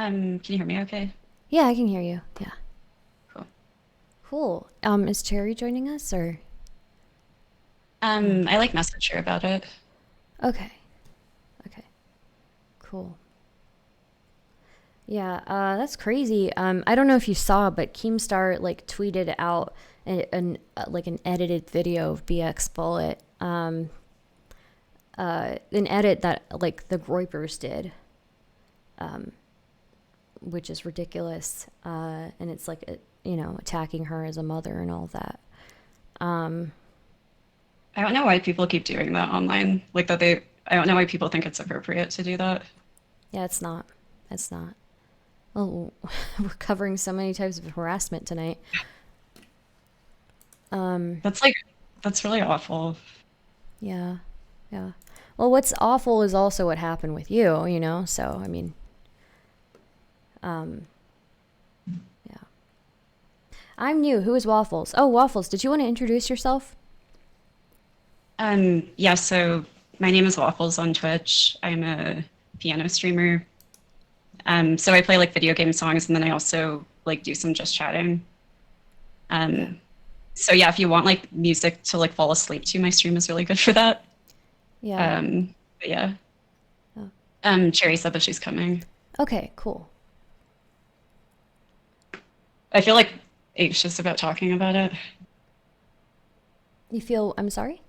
Can you hear me okay? Yeah, I can hear you. Yeah. Cool. Cool. Is Cherry joining us or? I like messaged her about it. Okay. Okay. Cool. Yeah, that's crazy. I don't know if you saw, but Keemstar like tweeted out like an edited video of BX Bullet, an edit that like the Groypers did, which is ridiculous. And it's like attacking her as a mother and all that. Um, I don't know why people keep doing that online. Like that I don't know why people think it's appropriate to do that. yeah, it's not. It's not. Oh, we're covering so many types of harassment tonight. Um, That's like, that's really awful. yeah, yeah. Well, what's awful is also what happened with you, you know? So, I mean, um, yeah. I'm new. Who is Waffles? Oh, Waffles, did you want to introduce yourself? Yeah, so my name is Waffles on Twitch. I'm a piano streamer. So I play like video game songs and then I also like do some just chatting. Yeah. Um, so yeah, if you want like music to like fall asleep to, my stream is really good for that. Yeah. But yeah. Oh. Cherry said that she's coming. Okay, cool. I feel like anxious about talking about it. You feel, I'm sorry?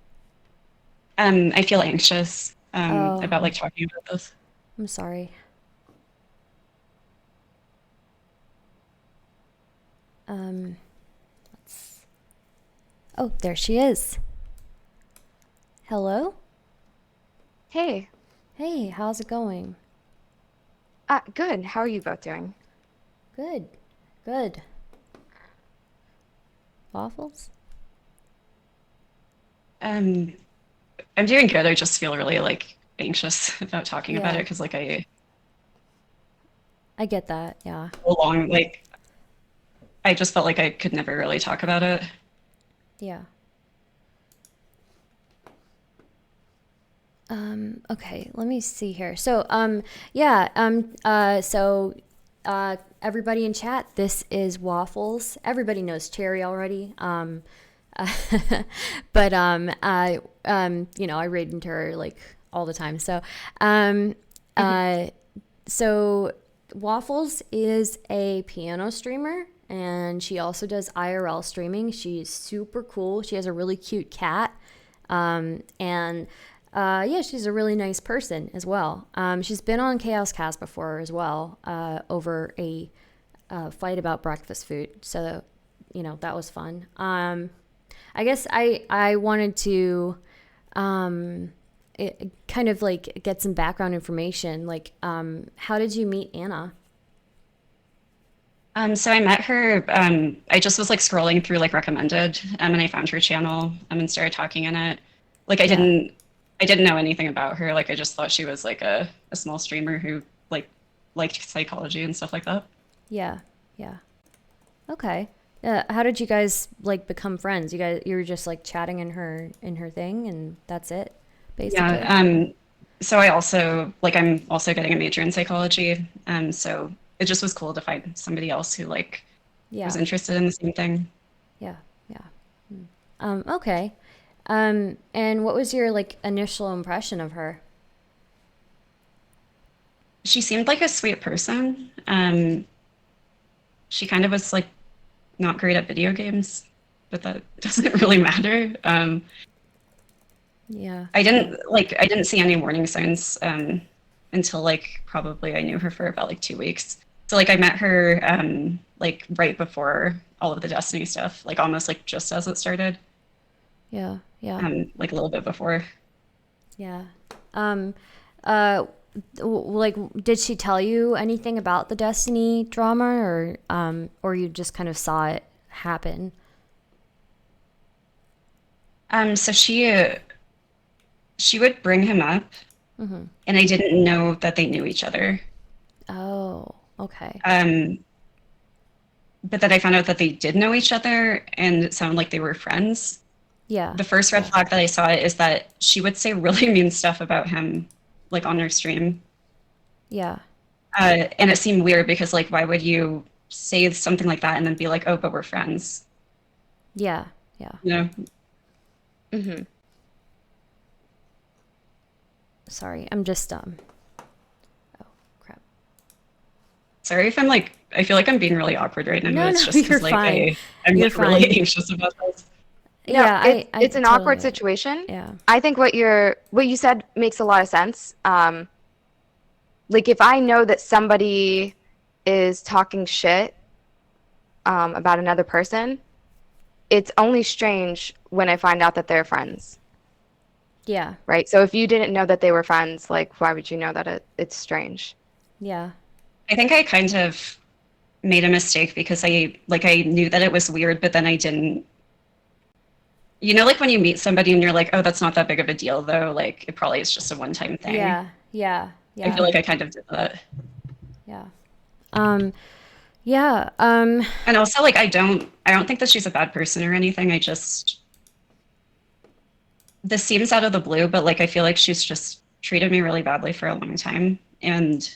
I feel anxious Oh, about like talking about this. I'm sorry. Um, let's, oh, there she is. Hello? Hey, Hey, how's it going? good. How are you both doing? Good. Good. Waffles? Um, I'm doing good. I just feel really like anxious about talking about it Yeah, because like I I get that. Yeah. so long like I just felt like I could never really talk about it. Yeah. Okay, let me see here. So, yeah, everybody in chat, this is Waffles. Everybody knows Cherry already. But, I raid into her like all the time. Um, Mhm. uh, so Waffles is a piano streamer and she also does IRL streaming. She's super cool. She has a really cute cat. And yeah, she's a really nice person as well. She's been on Chaos Cast before as well, over a fight about breakfast food. So, that was fun. I guess I wanted to kind of like get some background information. Like, how did you meet Anna? So I met her. I just was like scrolling through like recommended, and I found her channel, and started talking in it. Like Yeah, I didn't know anything about her. Like I just thought she was like a small streamer who like liked psychology and stuff like that. yeah, yeah. Okay. How did you guys like become friends? You were just like chatting in her thing, and that's it, Yeah. basically. So I'm also getting a major in psychology. So it just was cool to find somebody else who like was Yeah, interested in the same thing. yeah, yeah. Okay. And what was your like initial impression of her? She seemed like a sweet person. She kind of was like not great at video games, but that doesn't really matter. Yeah, I didn't see any warning signs until like probably I knew her for about like 2 weeks. So like I met her like right before all of the Destiny stuff, like almost like just as it started, yeah, yeah, like a little bit before. yeah. Um, uh, like, did she tell you anything about the Destiny drama, or you just kind of saw it happen? So she would bring him up, Mm-hmm. and I didn't know that they knew each other. Oh, okay. Um, but then I found out that they did know each other, and it sounded like they were friends. Yeah, The first red yeah, flag that I saw is that she would say really mean stuff about him, like on her stream. yeah. And it seemed weird because like, why would you say something like that and then be like, oh, but we're friends? Yeah, yeah. You know? Mm-hmm. Sorry, I'm just oh crap. Sorry if I'm like, I feel like I'm being really awkward right now. No, no, It's just you're because like fine. I'm You're like really fine. anxious about this. No, Yeah, I it's an totally awkward get it. situation. Yeah. I think what you said makes a lot of sense. Like if I know that somebody is talking shit about another person, it's only strange when I find out that they're friends, Yeah. right? So if you didn't know that they were friends, like why would you know that it's strange? Yeah. I think I kind of made a mistake because I knew that it was weird, but then I didn't. You know, like when you meet somebody and you're like, oh, that's not that big of a deal, though. Like it probably is just a one-time thing. Yeah. Yeah. I Yeah. feel like I kind of did that. Yeah. Um yeah. And also, like, I don't think that she's a bad person or anything. I just, this seems out of the blue, but like, I feel like she's just treated me really badly for a long time. And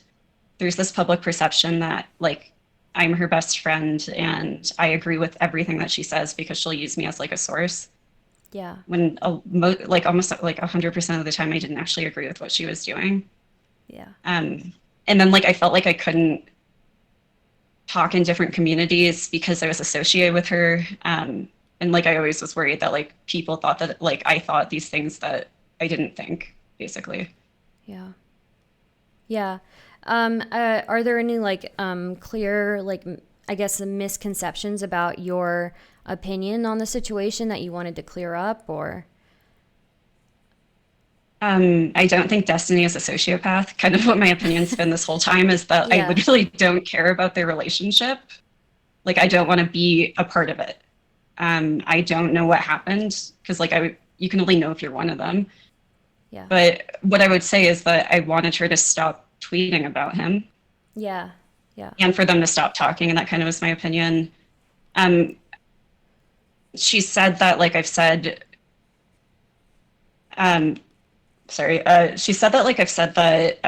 there's this public perception that like I'm her best friend and I agree with everything that she says because she'll use me as like a source. yeah. When like almost like 100% of the time I didn't actually agree with what she was doing. Yeah. Um, and then like I felt like I couldn't talk in different communities because I was associated with her. And like I always was worried that like people thought that like I thought these things that I didn't think, basically. Yeah. Yeah. Are there any like clear like I guess misconceptions about your opinion on the situation that you wanted to clear up or I don't think Destiny is a sociopath. Kind of what my opinion's been this whole time is that I yeah. literally don't care about their relationship. Like I don't want to be a part of it. I don't know what happened because like you can only know if you're one of them. Yeah. But what I would say is that I wanted her to stop tweeting about him Yeah. Yeah. and for them to stop talking, and that kind of was my opinion. Um, she said that like I've said, um, sorry, she said that like I've said that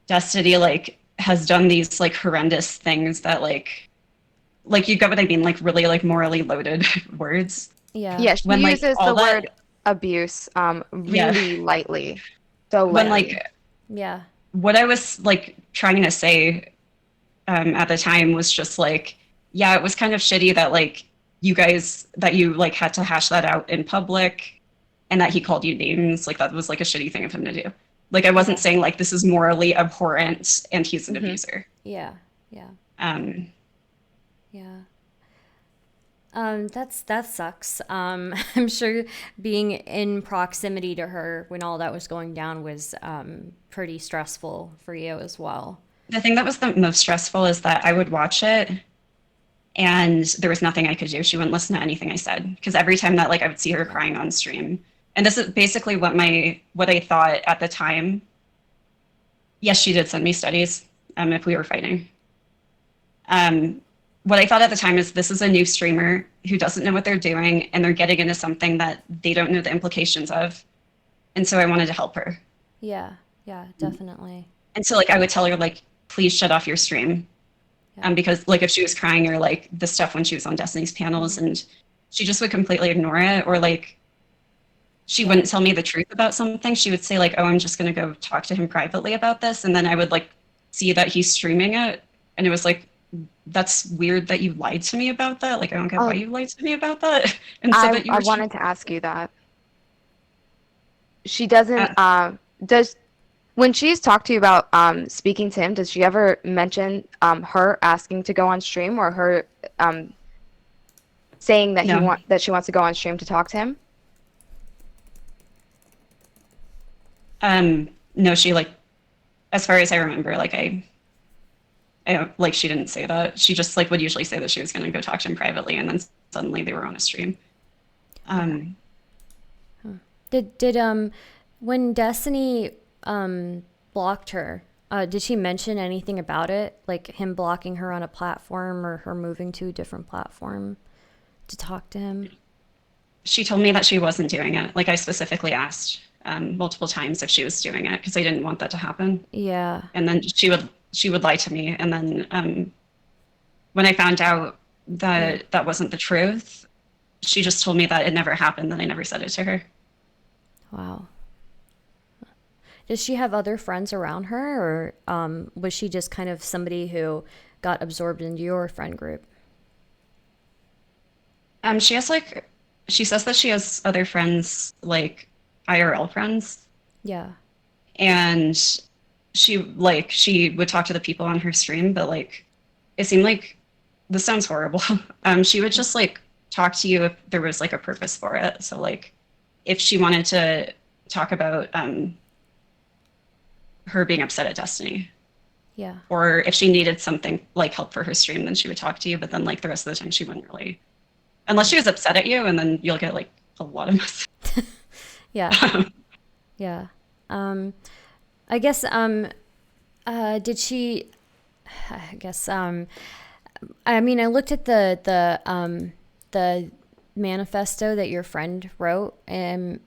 Destiny like has done these like horrendous things that like you get what I mean, like really like morally loaded words. Yeah. Yeah, she When like uses all the word that, abuse yeah, really lightly. So when lightly. like Yeah. what I was like trying to say at the time was just like, yeah, it was kind of shitty that like you guys that you like had to hash that out in public and that he called you names. Like that was like a shitty thing of him to do. Like I wasn't Yeah. saying like this is morally abhorrent and he's an Hmm. abuser. Yeah. Yeah. Um, Yeah. That sucks. I'm sure being in proximity to her when all that was going down was pretty stressful for you as well. the thing that was the most stressful is that I would watch it and there was nothing I could do. She wouldn't listen to anything I said because every time that like I would see her Yeah. crying on stream, and this is basically what I thought at the time. Yes, she did send me studies if we were fighting. Um, what I thought at the time is this is a new streamer who doesn't know what they're doing and they're getting into something that they don't know the implications of. And so I wanted to help her. Yeah. Yeah. Definitely. And so like I would tell her like, please shut off your stream. Yeah. Because like if she was crying or like the stuff when she was on Destiny's panels Mm-hmm. and she just would completely ignore it or like she Yeah. wouldn't tell me the truth about something. She would say like, oh, I'm just going to go talk to him privately about this. And then I would like see that he's streaming it. And it was like, that's weird that you lied to me about that. Like, I don't get why Oh, you lied to me about that. And so that you I were, wanted to ask you that. She doesn't uh, does when she's talked to you about speaking to him, does she ever mention her asking to go on stream or her um saying that no, she wants to go on stream to talk to him? no, she like, as far as I remember, like I don't, like she didn't say that. She just like would usually say that she was going to go talk to him privately. And then suddenly they were on a stream. Okay. Um, Did when Destiny blocked her, did she mention anything about it? Like him blocking her on a platform or her moving to a different platform to talk to him? she told me that she wasn't doing it. Like I specifically asked, multiple times if she was doing it because I didn't want that to happen. Yeah. And then she would lie to me. And then when I found out Yeah. that that wasn't the truth, she just told me that it never happened. Then I never said it to her. Wow. Does she have other friends around her, or was she just kind of somebody who got absorbed into your friend group? She has like she says that she has other friends, like IRL friends, Yeah. and she would talk to the people on her stream, but like it seemed like this sounds horrible. She would just like talk to you if there was like a purpose for it. So like if she wanted to talk about her being upset at Destiny, Yeah. or if she needed something like help for her stream, then she would talk to you. But then like the rest of the time, she wouldn't really, unless she was upset at you, and then you'll get like a lot of messages. Yeah. Yeah. I guess did she I guess I mean I looked at the manifesto that your friend wrote, and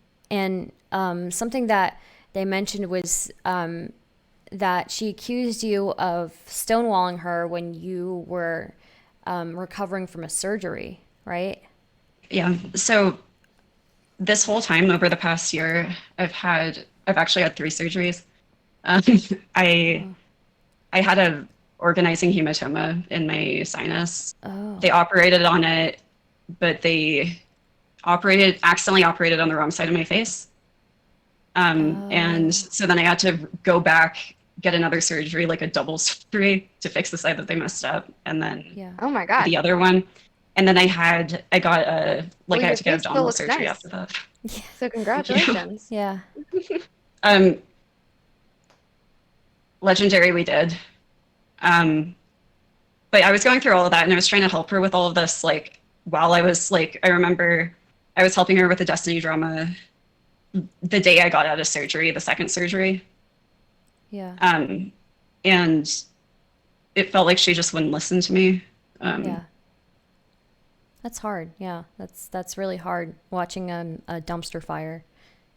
something that they mentioned was that she accused you of stonewalling her when you were recovering from a surgery, right? Yeah. So this whole time over the past year, I've actually had 3 surgeries. Um, I Oh. I had a organizing hematoma in my sinus. Oh. They operated on it, but they accidentally operated on the wrong side of my face. And Oh. so then I had to go back, get another surgery, like a double surgery to fix the side that they messed up, and then Yeah. Oh my God. the other one. And then I got Well, I your had to get face still abdominal looks surgery nice. after that. So Thank you. congratulations. Yeah. Legendary we did. Um, but I was going through all of that and I was trying to help her with all of this, like while I was like, I remember I was helping her with the Destiny drama the day I got out of surgery, the second surgery. Yeah. And it felt like she just wouldn't listen to me. Yeah. That's hard. Yeah. That's really hard watching a dumpster fire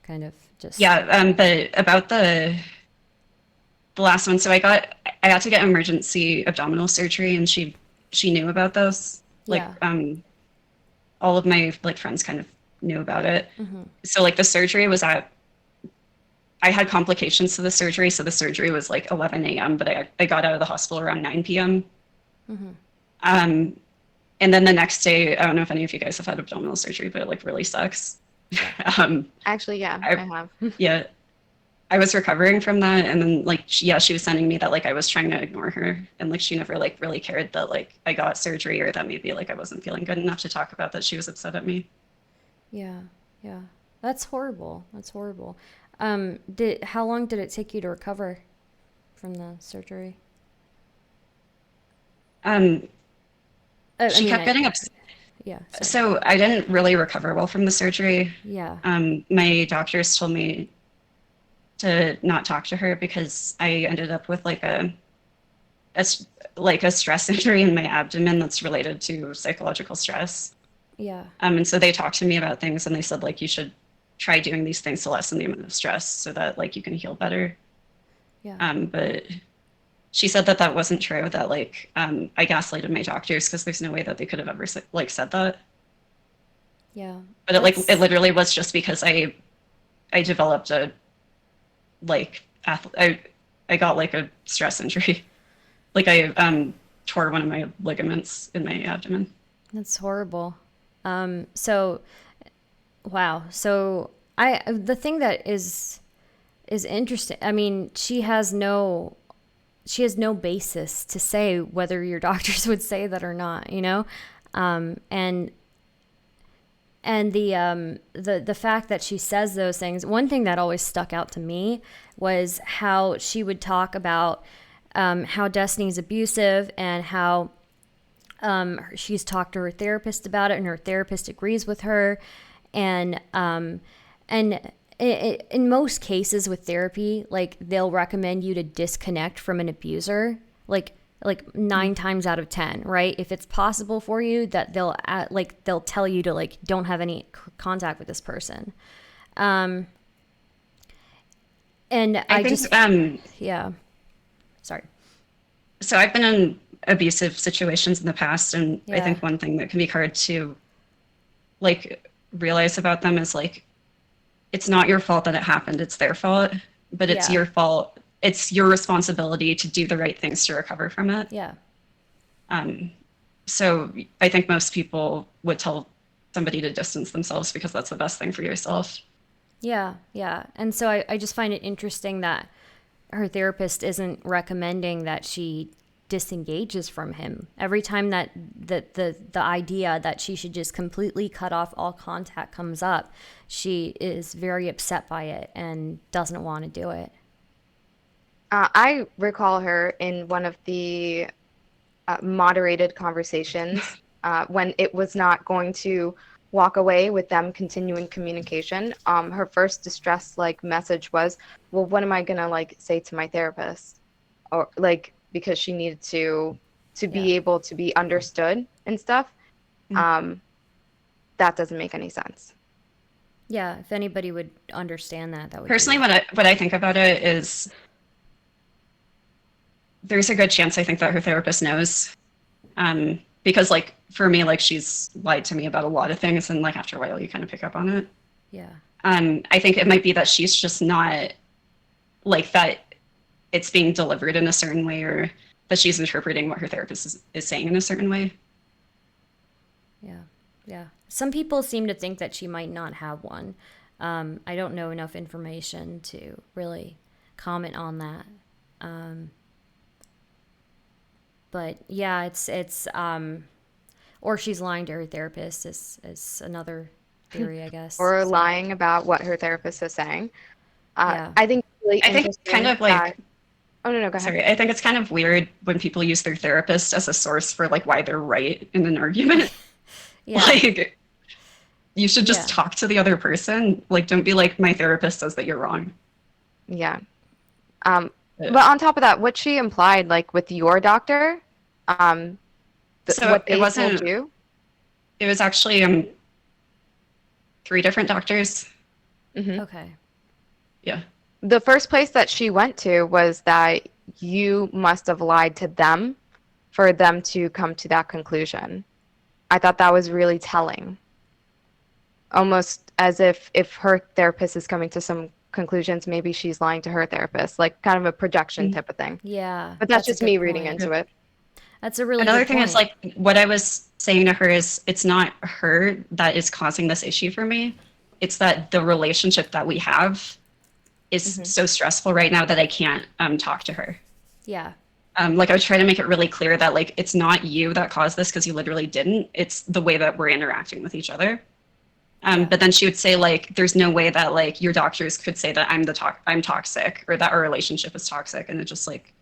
kind of just. Yeah, but about the last one, so I had to get emergency abdominal surgery, and she knew about those. Like, Yeah. all of my like friends kind of knew about it. Mm-hmm. So like the surgery was at I had complications to the surgery, so the surgery was like 11 a.m., but I got out of the hospital around 9 p.m. Mm-hmm. Um, and then the next day, I don't know if any of you guys have had abdominal surgery, but it like really sucks. um, Actually, yeah, I, I have. yeah, I was recovering from that, and then like yeah, she was sending me that like I was trying to ignore her, and like she never like really cared that like I got surgery or that maybe like I wasn't feeling good enough to talk about that she was upset at me. Yeah. Yeah. That's horrible. That's horrible. How long did it take you to recover from the surgery? Um, I she mean, kept getting upset. yeah, sorry. So I didn't really recover well from the surgery. Yeah. My doctors told me to not talk to her because I ended up with like like a stress injury in my abdomen that's related to psychological stress. Yeah. And so they talked to me about things and they said like you should try doing these things to lessen the amount of stress so that like you can heal better. Yeah. But she said that that wasn't true, that like I gaslighted my doctors because there's no way that they could have ever like said that. Yeah. But it literally was just because I developed a like I got like a stress injury. Like I tore one of my ligaments in my abdomen. That's horrible. So, wow. So the thing that is interesting. I mean, she has no basis to say whether your doctors would say that or not, you know? And the fact that she says those things, one thing that always stuck out to me was how she would talk about how Destiny's abusive and how she's talked to her therapist about it and her therapist agrees with her. And in most cases with therapy, like they'll recommend you to disconnect from an abuser, like 9 times out of 10, right? If it's possible for you, that they'll tell you to like don't have any contact with this person. And I I think just, yeah, sorry. so I've been in abusive situations in the past, and I Yeah, think one thing that can be hard to like realize about them is like it's not your fault that it happened, it's their fault, but it's yeah, your fault. It's your responsibility to do the right things to recover from it. yeah. Um, so I think most people would tell somebody to distance themselves because that's the best thing for yourself. Yeah, yeah. And so I just find it interesting that her therapist isn't recommending that she disengages from him. Every time that the idea that she should just completely cut off all contact comes up, she is very upset by it and doesn't want to do it. I recall her in one of the moderated conversations when it was not going to walk away with them continuing communication. Her first distress like message was, "Well, what am I gonna like say to my therapist?" Or like because she needed to Yeah. be able to be understood and stuff. Um, that doesn't make any sense. Yeah, if anybody would understand that, that would Personally, be. what I think about it is there's a good chance I think that her therapist knows. Because like for me, like she's lied to me about a lot of things, and like after a while you kind of pick up on it. Yeah. I think it might be that she's just not like that it's being delivered in a certain way, or that she's interpreting what her therapist is saying in a certain way. Yeah. Yeah. Some people seem to think that she might not have one. I don't know enough information to really comment on that. Um, but yeah, or she's lying to her therapist is another theory, I guess. Or So, lying about what her therapist is saying. yeah. I think it's really I think kind interesting of like that. Oh, no, no, go ahead. sorry, I think it's kind of weird when people use their therapist as a source for like why they're right in an argument. Yeah. Like you should just Yeah. talk to the other person. Like don't be like my therapist says that you're wrong. Yeah. Um, But, but on top of that, what she implied, like with your doctor, um, so what it they told wasn't. you. It was actually three different doctors. Hmm. Okay. Yeah. The first place that she went to was that you must have lied to them for them to come to that conclusion. I thought that was really telling. Almost as if her therapist is coming to some conclusions, maybe she's lying to her therapist, like kind of a projection Mm. type of thing. Yeah, But that's that's a just me good reading point. into it. That's a really Another good thing is point. like what I was saying to her is it's not her that is causing this issue for me. It's that the relationship that we have is Hmm. so stressful right now that I can't talk to her. Yeah. Like I was trying to make it really clear that like it's not you that caused this because you literally didn't. It's the way that we're interacting with each other. Yeah. But then she would say like, there's no way that like your doctors could say that I'm toxic or that our relationship is toxic, and it just like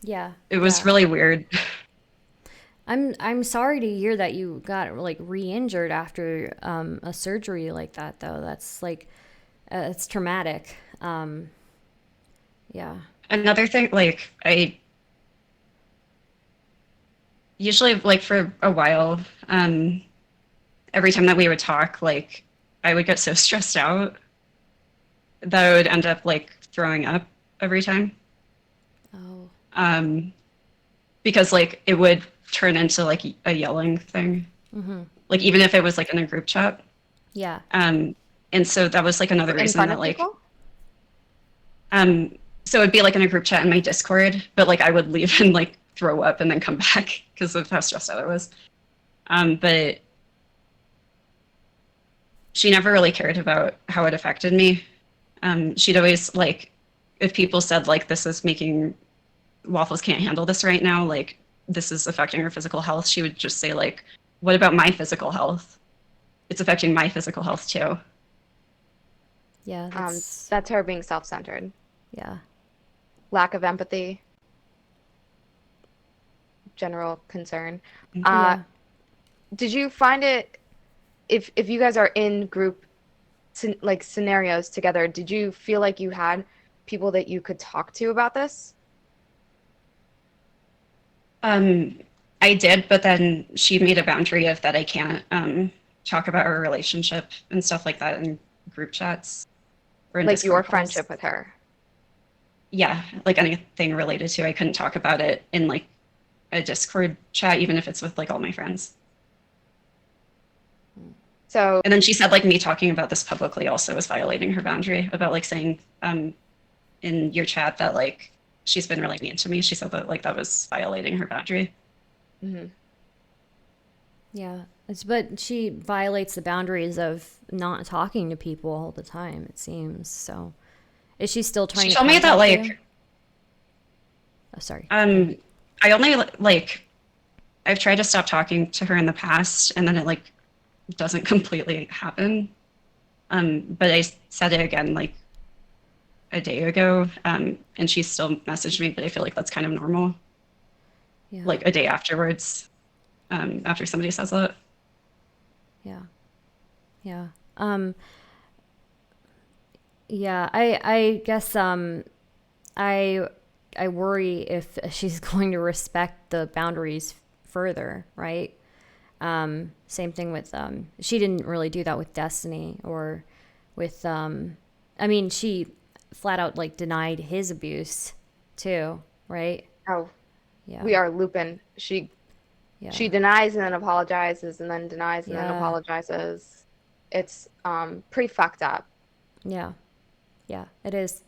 Yeah. it was Yeah. really weird. I'm sorry to hear that you got like re-injured after a surgery like that though. That's like it's traumatic. Yeah. Another thing, like I usually like for a while, every time that we would talk, like I would get so stressed out that I would end up like throwing up every time. Oh. Um, because like it would turn into like a yelling thing. Mm-hmm. Like even if it was like in a group chat. Yeah. Um, and so that was like another In reason front that of like people? so it'd be like in a group chat in my Discord, but like I would leave and like throw up and then come back because of how stressed out I was. But she never really cared about how it affected me. She'd always like if people said like this is making Waffles can't handle this right now, like this is affecting her physical health, she would just say like, what about my physical health? It's affecting my physical health too. Yeah. That's That's her being self-centered. yeah. Lack of empathy, general concern. Uh, Yeah. did you find it, if you guys are in group like scenarios together, did you feel like you had people that you could talk to about this? Um, I did, but then she made a boundary of that I can't talk about our relationship and stuff like that in group chats. or in Like your Discord calls. friendship with her. Yeah, like anything related to, I couldn't talk about it in like a Discord chat, even if it's with like all my friends. So, And then she said like me talking about this publicly also was violating her boundary about like saying in your chat that like she's been really mean to me. She said that like that was violating her boundary. mhm. Yeah. But she violates the boundaries of not talking to people all the time, it seems. So is she still trying She to told me that contact you? like Oh, sorry. Go ahead. I only like I've tried to stop talking to her in the past and then it like doesn't completely happen. But I said it again like a day ago, and she still messaged me, but I feel like that's kind of normal. Yeah. Like a day afterwards, after somebody says that. Yeah. Yeah. Yeah, I guess I I worry if she's going to respect the boundaries further, right? Same thing with she didn't really do that with Destiny or with I mean she flat out like denied his abuse too, right? Oh, Yeah. we are looping. Yeah. She denies and then apologizes and then denies and then Yeah. apologizes. It's pretty fucked up. Yeah. Yeah, it is.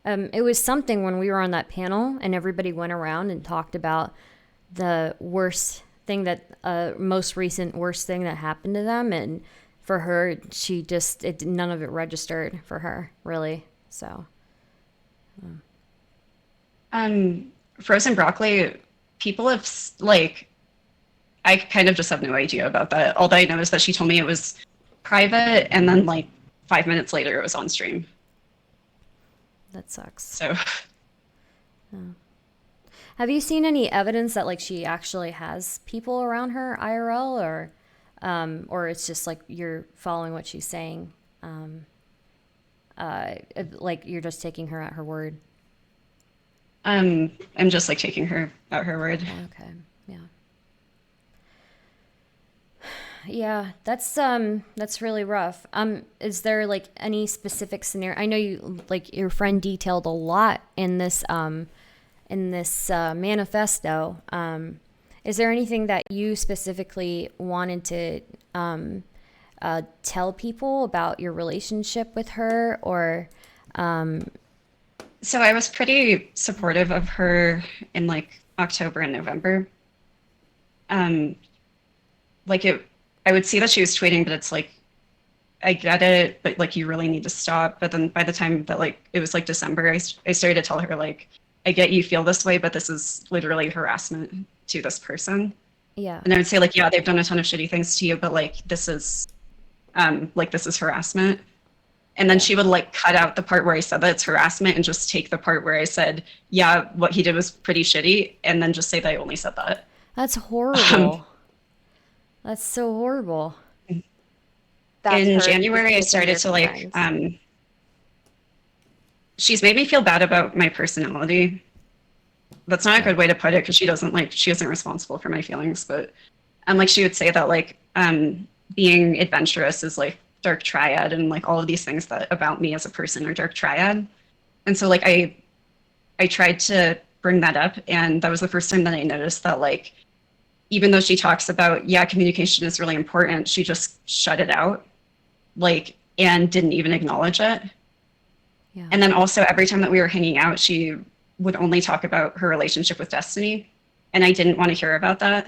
It was something when we were on that panel and everybody went around and talked about the worst thing that most recent worst thing that happened to them, and for her, she just none of it registered for her really. So Frozen broccoli, people have like I kind of just have no idea about that. All that I know is that she told me it was private, and then like 5 minutes later, it was on stream. that sucks. So Have you seen any evidence that like she actually has people around her IRL, or it's just like you're following what she's saying? Like you're just taking her at her word. I'm just like taking her at her word. Okay. Yeah. Yeah, that's really rough. Is there like any specific scenario? I know you like your friend detailed a lot in this manifesto. Is there anything that you specifically wanted to tell people about your relationship with her, or So I was pretty supportive of her in like October and November. Um, like it, I would see that she was tweeting, but it's like, I get it, but like you really need to stop. But then by the time that like it was like December, I started to tell her like, I get you feel this way, but this is literally harassment to this person. yeah, And I would say like, yeah, they've done a ton of shitty things to you, but like this is harassment. And then yeah, she would like cut out the part where I said that it's harassment and just take the part where I said, yeah, what he did was pretty shitty, and then just say that I only said that. that's Um, horrible. That's so horrible. That's in her January, I dismissing started your to like, feelings. she's made me feel bad about my personality. That's not a Yeah, good way to put it because she isn't responsible for my feelings, but like she would say that like being adventurous is like Dark Triad and like all of these things that about me as a person are Dark Triad. And so like I tried to bring that up, and that was the first time that I noticed that like even though she talks about yeah, communication is really important, she just shut it out like and didn't even acknowledge it. yeah, And then also every time that we were hanging out, she would only talk about her relationship with Destiny, and I didn't want to hear about that.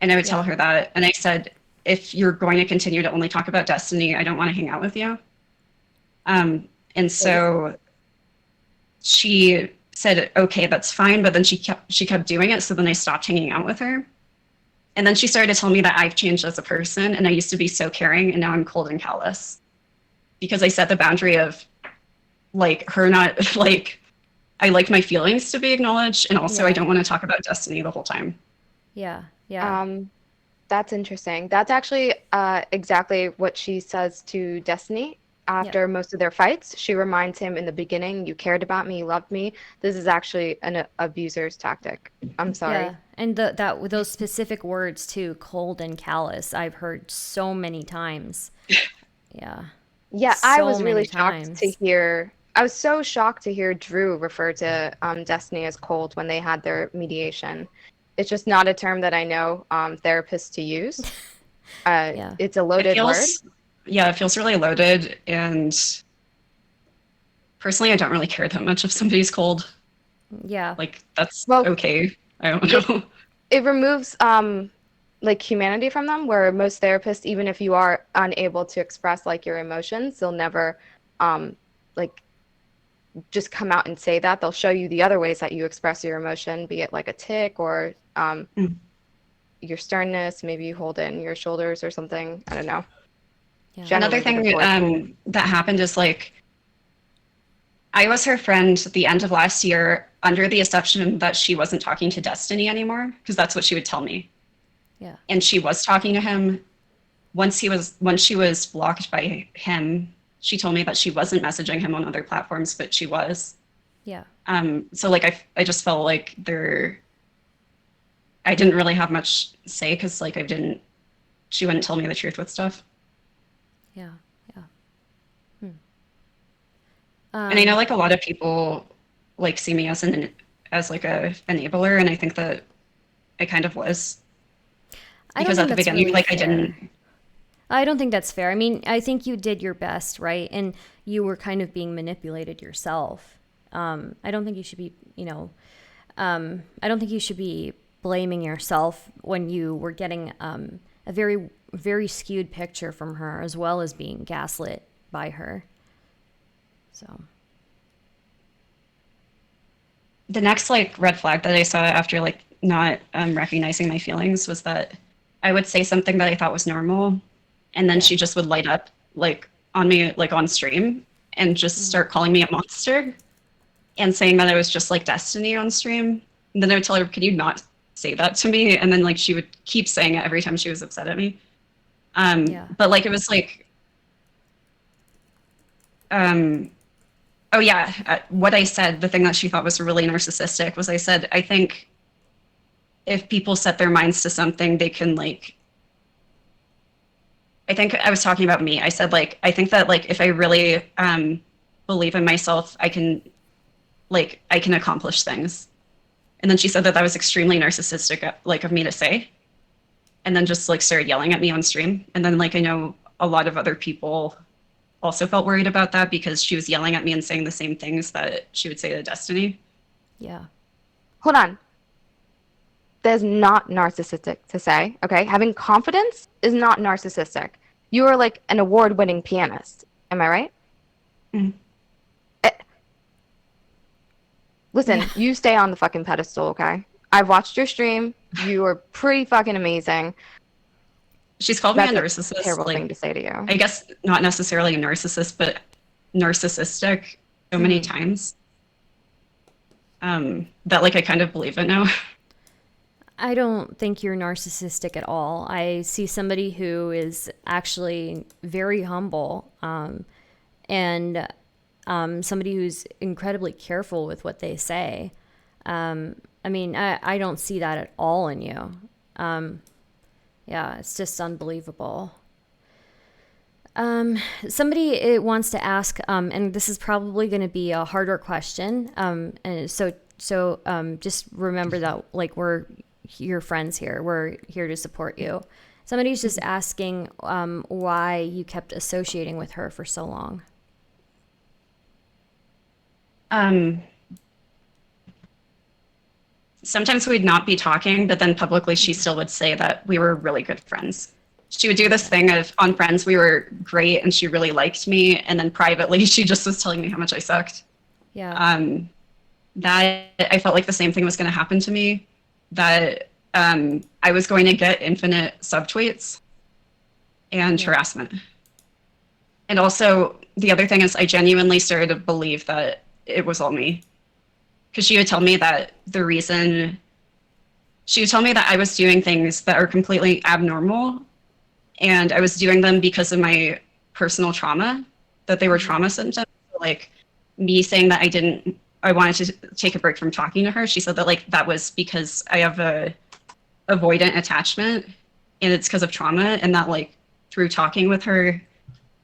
And I would tell yeah, her that, and I said, if you're going to continue to only talk about Destiny, I don't want to hang out with you. And so she said, okay, that's fine. But then she kept doing it. So then I stopped hanging out with her. And then she started to tell me that I've changed as a person, and I used to be so caring, and now I'm cold and callous because I set the boundary of like her not like I like my feelings to be acknowledged, and also I yeah, don't want to talk about Destiny the whole time. yeah, yeah, Um, that's interesting. That's actually exactly what she says to Destiny yeah. after most of their fights. She reminds him in the beginning, "You cared about me, you loved me." This is actually an abuser's tactic. I'm sorry. Yeah, and that those specific words too, cold and callous. I've heard so many times. Yeah, Yeah, I so was many really shocked to times. hear. I was so shocked to hear Drew refer to Destiny as cold when they had their mediation. It's just not a term that I know therapists to use. Yeah. It's a It loaded word. feels, yeah, it feels really loaded. And personally, I don't really care that much if somebody's cold. Yeah. Like, that's Well, okay. I don't it know. it removes like humanity from them, where most therapists, even if you are unable to express like your emotions, they'll never like just come out and say that. They'll show you the other ways that you express your emotion, be it like a tick or Mm. your sternness, maybe you hold it in your shoulders or something. I don't know. Yeah. Another Generally with a thing voice. that happened is like, I was her friend at the end of last year under the assumption that she wasn't talking to Destiny anymore, because that's what she would tell me. Yeah. And she was talking to him once she was blocked by him. She told me that she wasn't messaging him on other platforms, but she was. Yeah. So like I just felt like I didn't really have much say because like she wouldn't tell me the truth with stuff. Yeah. Yeah. And I know Um, like a lot of people like see me as like a enabler, and I think that I kind of was I don't because at think the that's beginning really like I fair. didn't. I don't think that's fair. I mean, I think you did your best, right? And you were kind of being manipulated yourself. I don't think you should be, I don't think you should be blaming yourself when you were getting a very, very skewed picture from her, as well as being gaslit by her. So, The next like red flag that I saw after like not recognizing my feelings was that I would say something that I thought was normal, and then yeah. she just would light up like on me like on stream and just Mm, start calling me a monster and saying that I was just like Destiny on stream. And then I would tell her, "Can you not say that to me?" And then like she would keep saying it every time she was upset at me. yeah. But like it was like, um, oh yeah, what I said, the thing that she thought was really narcissistic was I said, I think if people set their minds to something, they can like. I think I was talking about me. I said like I think that like if I really believe in myself, I can accomplish things. And then she said that that was extremely narcissistic, like of me to say. And then just like started yelling at me on stream. And then like I know a lot of other people also felt worried about that because she was yelling at me and saying the same things that she would say to Destiny. Yeah. Hold on. That is not narcissistic to say, okay? Having confidence is not narcissistic. You are like an award-winning pianist. Am I right? Mm. Eh, Yeah. listen, you stay on the fucking pedestal, okay? I've watched your stream. You are pretty fucking amazing. She's called me a That's a narcissist, terrible thing to like say to you. I guess not necessarily a narcissist, but narcissistic so many Mm. times that like I kind of believe it now. I don't think you're narcissistic at all. I see somebody who is actually very humble, and somebody who's incredibly careful with what they say. I mean, I don't see that at all in you. Yeah, it's just unbelievable. Somebody wants to ask, and this is probably going to be a harder question. And so just remember that, like, we're your friends here. We're here to support you. Somebody's just asking why you kept associating with her for so long. um, Sometimes we'd not be talking, but then publicly she still would say that we were really good friends. She would do this Okay. thing of on Friends we were great and she really liked me, and then privately she just was telling me how much I sucked. Yeah. Um, that I felt like the same thing was going to happen to me. That I was going to get infinite subtweets and Yeah. harassment. And also the other thing is I genuinely started to believe that it was all me because she would tell me that I was doing things that are completely abnormal and I was doing them because of my personal trauma, that they were Mm-hmm. trauma symptoms. Like me saying that I wanted to take a break from talking to her. She said that like that was because I have a avoidant attachment and it's because of trauma, and that like through talking with her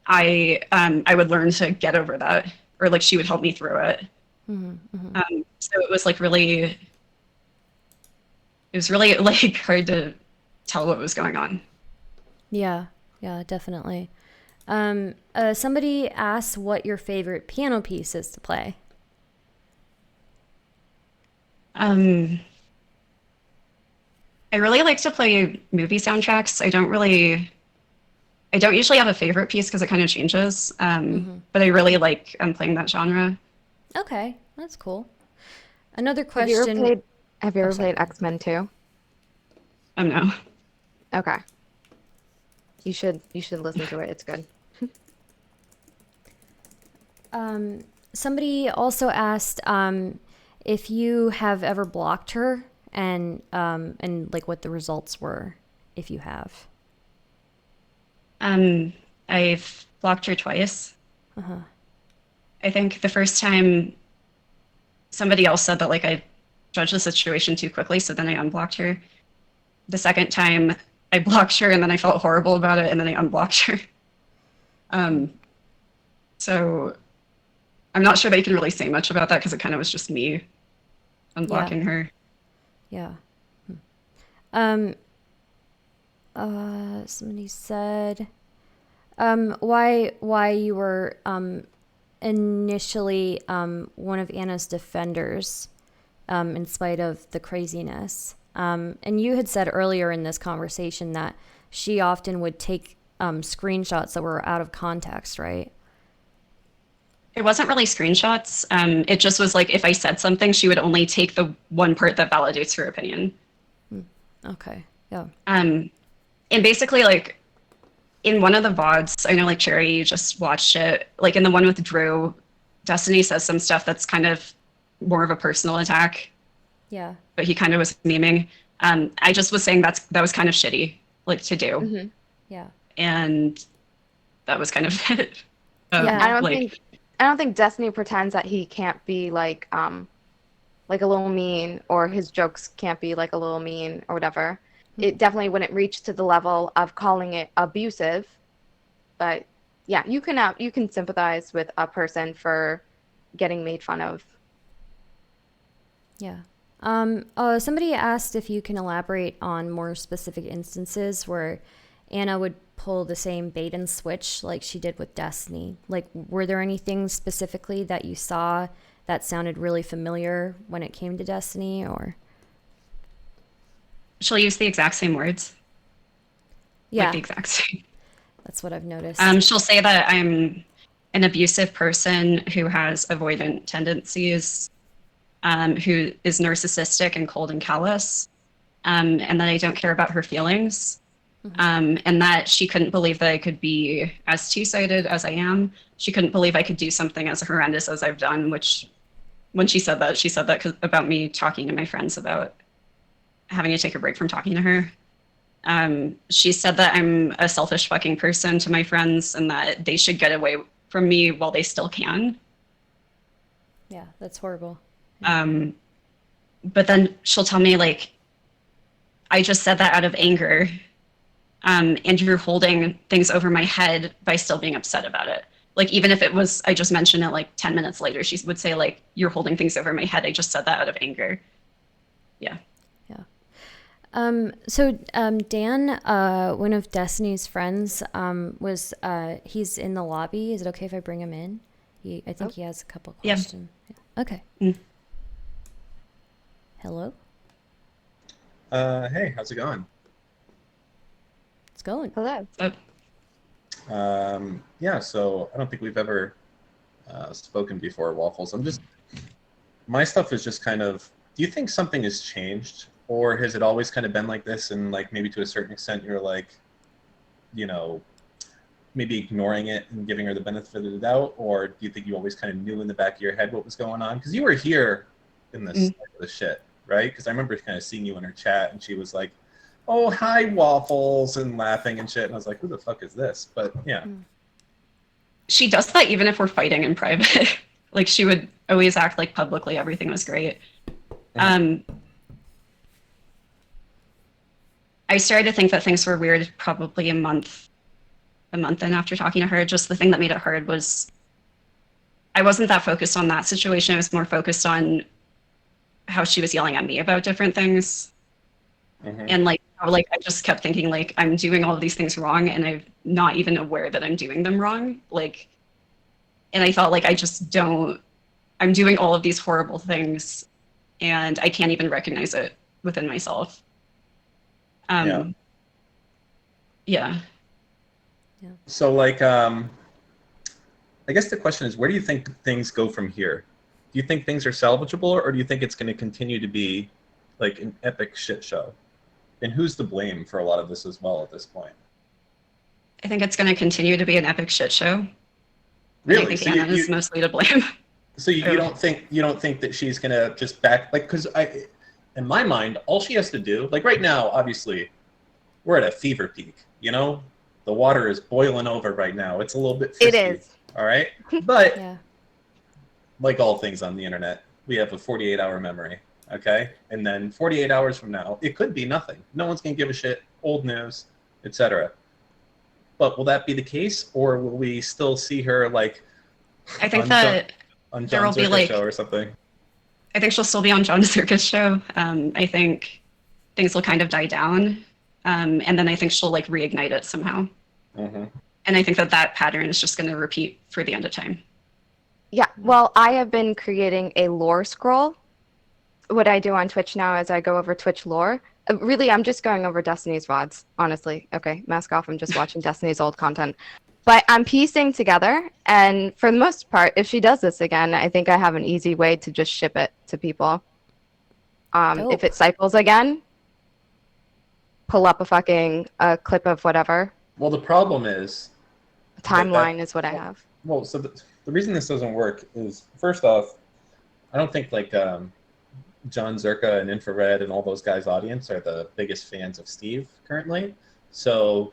I would learn to get over that, or like she would help me through it. Mm-hmm. So it was like really, it was really like hard to tell what was going on. Yeah, yeah, definitely. Somebody asked what your favorite piano piece is to play. Um, I really like to play movie soundtracks. I don't usually have a favorite piece because it kind of changes. Mm-hmm. But I really like playing that genre. Okay, that's cool. Another Have you ever question. played? Have you Oh, ever sorry. played X-Men 2? No. Okay. You should listen to it. It's good. Somebody also asked if you have ever blocked her and like what the results were, if you have. Um, I've blocked her twice. Uh-huh. I think the first time somebody else said that like I judged the situation too quickly, so then I unblocked her. The second time I blocked her and then I felt horrible about it and then I unblocked her. Um, so I'm not sure that you can really say much about that because it kind of was just me Yeah, unblocking her. yeah. Um, Somebody said why you were initially one of Anna's defenders in spite of the craziness. And you had said earlier in this conversation that she often would take screenshots that were out of context, right? It wasn't really screenshots. It just was like if I said something, she would only take the one part that validates her opinion. Okay. Yeah. And basically, like in one of the VODs, I know like Cherry just watched it. Like in the one with Drew, Destiny says some stuff that's kind of more of a personal attack, Yeah. but he kind of was memeing. I just was saying that was kind of shitty, like to do, Hmm. Yeah. and that was kind of it. Yeah. Like I don't think Destiny pretends that he can't be like a little mean, or his jokes can't be like a little mean or whatever. It definitely wouldn't reach to the level of calling it abusive. But yeah, you can sympathize with a person for getting made fun of. Yeah. Somebody asked if you can elaborate on more specific instances where Anna would pull the same bait and switch like she did with Destiny. Like, were there anything specifically that you saw that sounded really familiar when it came to Destiny, or? she'll use the exact same words, like Yeah, the exact same. that's what I've noticed. She'll say that I'm an abusive person who has avoidant tendencies, who is narcissistic and cold and callous, and that I don't care about her feelings, and that she couldn't believe that I could be as two-sided as I am. She couldn't believe I could do something as horrendous as I've done, which when she said that about me talking to my friends about having to take a break from talking to her. She said that I'm a selfish fucking person to my friends and that they should get away from me while they still can. Yeah, that's horrible. But then she'll tell me, like, I just said that out of anger. And you're holding things over my head by still being upset about it. Like, even if it was, I just mentioned it like 10 minutes later, she would say, like, you're holding things over my head. I just said that out of anger. Yeah. Yeah. Dan, one of Destiny's friends, he's in the lobby. Is it okay if I bring him in? I think he has a couple Yeah. questions. Yeah. Okay. Hello. Hey, how's it going? It's going. Hello. Yeah, so I don't think we've ever spoken before, Waffles. My stuff is just kind of, do you think something has changed? Or has it always kind of been like this and like maybe to a certain extent you're like, you know, maybe ignoring it and giving her the benefit of the doubt? Or do you think you always kind of knew in the back of your head what was going on? Because you were here in this the shit, right? Because I remember kind of seeing you in her chat and she was like, oh, hi, Waffles, and laughing and shit. And I was like, who the fuck is this? But yeah. She does that even if we're fighting in private. Like, she would always act like publicly everything was great. I started to think that things were weird probably a month a month in after talking to her. Just the thing that made it hard was I wasn't that focused on that situation. I was more focused on how she was yelling at me about different things. Mhm. And like how like I just kept thinking like I'm doing all of these things wrong and I'm not even aware that I'm doing them wrong. Like and I felt like I just don't I'm doing all of these horrible things and I can't even recognize it within myself. Yeah. Yeah. So like I guess the question is, where do you think things go from here? Do you think things are salvageable, or do you think it's going to continue to be like an epic shit show? And who's to blame for a lot of this as well at this point? I think it's going to continue to be an epic shit show. And I Really? think Anna is mostly to blame. You don't think that she's going to just back like because I in my mind all she has to do like right now obviously we're at a fever peak, you know? The water is boiling over right now. It's a little bit frisky. It is. All right? But Yeah. like all things on the internet, we have a 48-hour memory, okay? And then 48 hours from now, it could be nothing. No one's going to give a shit, old news, etc. But will that be the case, or will we still see her like I think on that on there John will be Zerka's like show or something? I think she'll still be on John Circus show. I think things will kind of die down. And then I think she'll like reignite it somehow. Mm-hmm. And I think that that pattern is just going to repeat for the end of time. Yeah, well, I have been creating a lore scroll. What I do on Twitch now is I go over Twitch lore. Really, I'm just going over Destiny's VODs, honestly. Okay, mask off, I'm just watching Destiny's old content. But I'm piecing together, and for the most part, if she does this again, I think I have an easy way to just ship it to people. Dope. If it cycles again, pull up a fucking clip of whatever. Well, the problem is Timeline is what I have. well, so the reason this doesn't work is first off, I don't think like John Zerka and Infrared and all those guys' audience are the biggest fans of Steve currently. So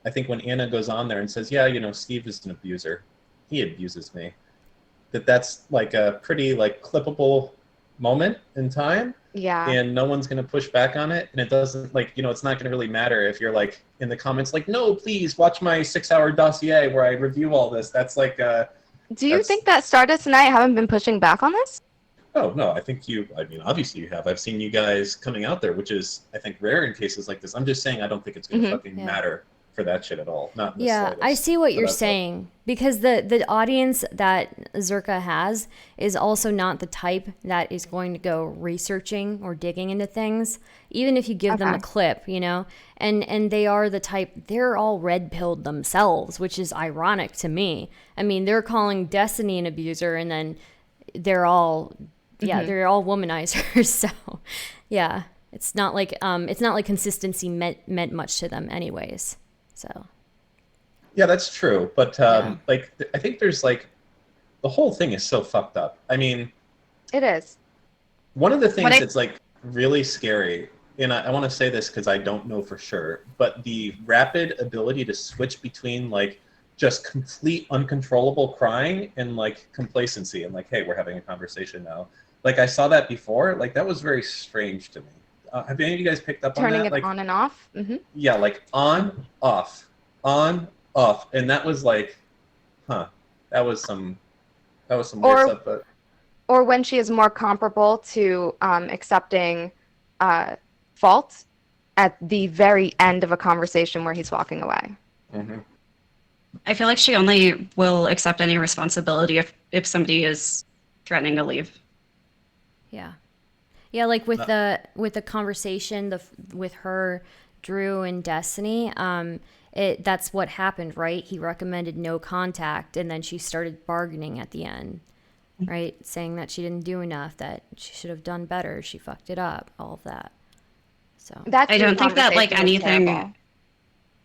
I think when Anna goes on there and says, yeah, you know, Steve is an abuser. He abuses me. That's like a pretty like clippable moment in time. Yeah. And no one's going to push back on it. And it doesn't like, you know, it's not going to really matter if you're like in the comments like, no, please watch my 6-hour dossier where I review all this. That's like, Do you think that STRDST and I haven't been pushing back on this? oh, no, I think I mean, obviously you have. I've seen you guys coming out there, which is, I think, rare in cases like this. I'm just saying I don't think it's going to fucking matter for that shit at all. Not in the Yeah, slightest I see what for you're that stuff. saying because the audience that Zerka has is also not the type that is going to go researching or digging into things, even if you give them a clip, you know. And they are the type, they're all red pilled themselves, which is ironic to me. I mean, they're calling Destiny an abuser, and then they're all they're all womanizers. So yeah, it's not like consistency meant much to them anyways. So Yeah, that's true. But like, I think there's like, the whole thing is so fucked up. I mean, It is. one of the things that's like really scary, and I want to say this because I don't know for sure, but the rapid ability to switch between like just complete uncontrollable crying and like complacency and like, hey, we're having a conversation now. Like I saw that before. Like that was very strange to me. Have any of you guys picked up on Turning that? it Like, on and off. Mm-hmm. yeah, like on, off, and that was like, huh, that was some weird stuff. But Or when she is more comparable to accepting fault at the very end of a conversation where he's walking away. I feel like she only will accept any responsibility if somebody is threatening to leave. yeah, like with the conversation with her, Drew, and Destiny, that's what happened, right? He recommended no contact, and then she started bargaining at the end, right? Saying that she didn't do enough, that she should have done better, she fucked it up, all of that. So That I don't think that like conversation was anything. terrible.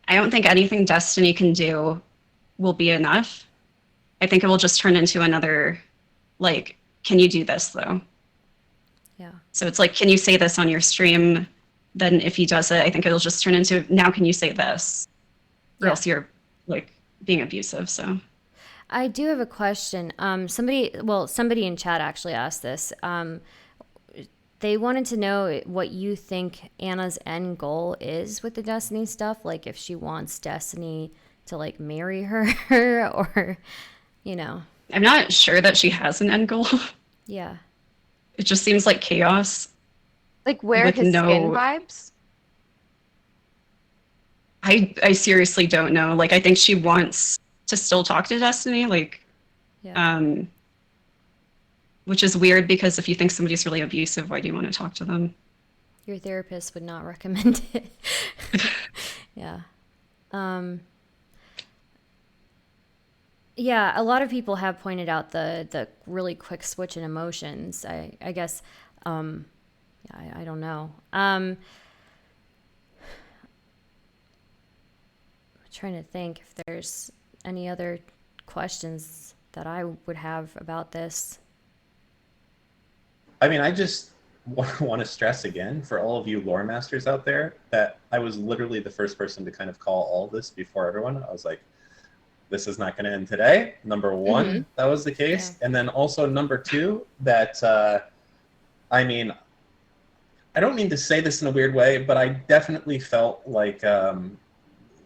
I don't think anything Destiny can do will be enough. I think it will just turn into another, like, can you do this though? yeah. So it's like, can you say this on your stream? Then if he does it, I think it'll just turn into, now can you say this? Or else you're like being abusive. So I do have a question. Somebody in chat actually asked this. They wanted to know what you think Anna's end goal is with the Destiny stuff. Like if she wants Destiny to like marry her or, you know, I'm not sure that she has an end goal. yeah. It just seems like chaos Like wear with his skin no. vibes. I seriously don't know. Like, I think she wants to still talk to Destiny, like, Yeah. um, which is weird because if you think somebody's really abusive, why do you want to talk to them? Your therapist would not recommend it. Yeah. Um, yeah, a lot of people have pointed out the really quick switch in emotions. I guess, yeah, I don't know. Trying to think if there's any other questions that I would have about this. I mean, I just want to stress again for all of you lore masters out there that I was literally the first person to kind of call all this before everyone. I was like, this is not going to end today. Number one, that was the case. Yeah. And then also number two, that, I mean, I don't mean to say this in a weird way, but I definitely felt like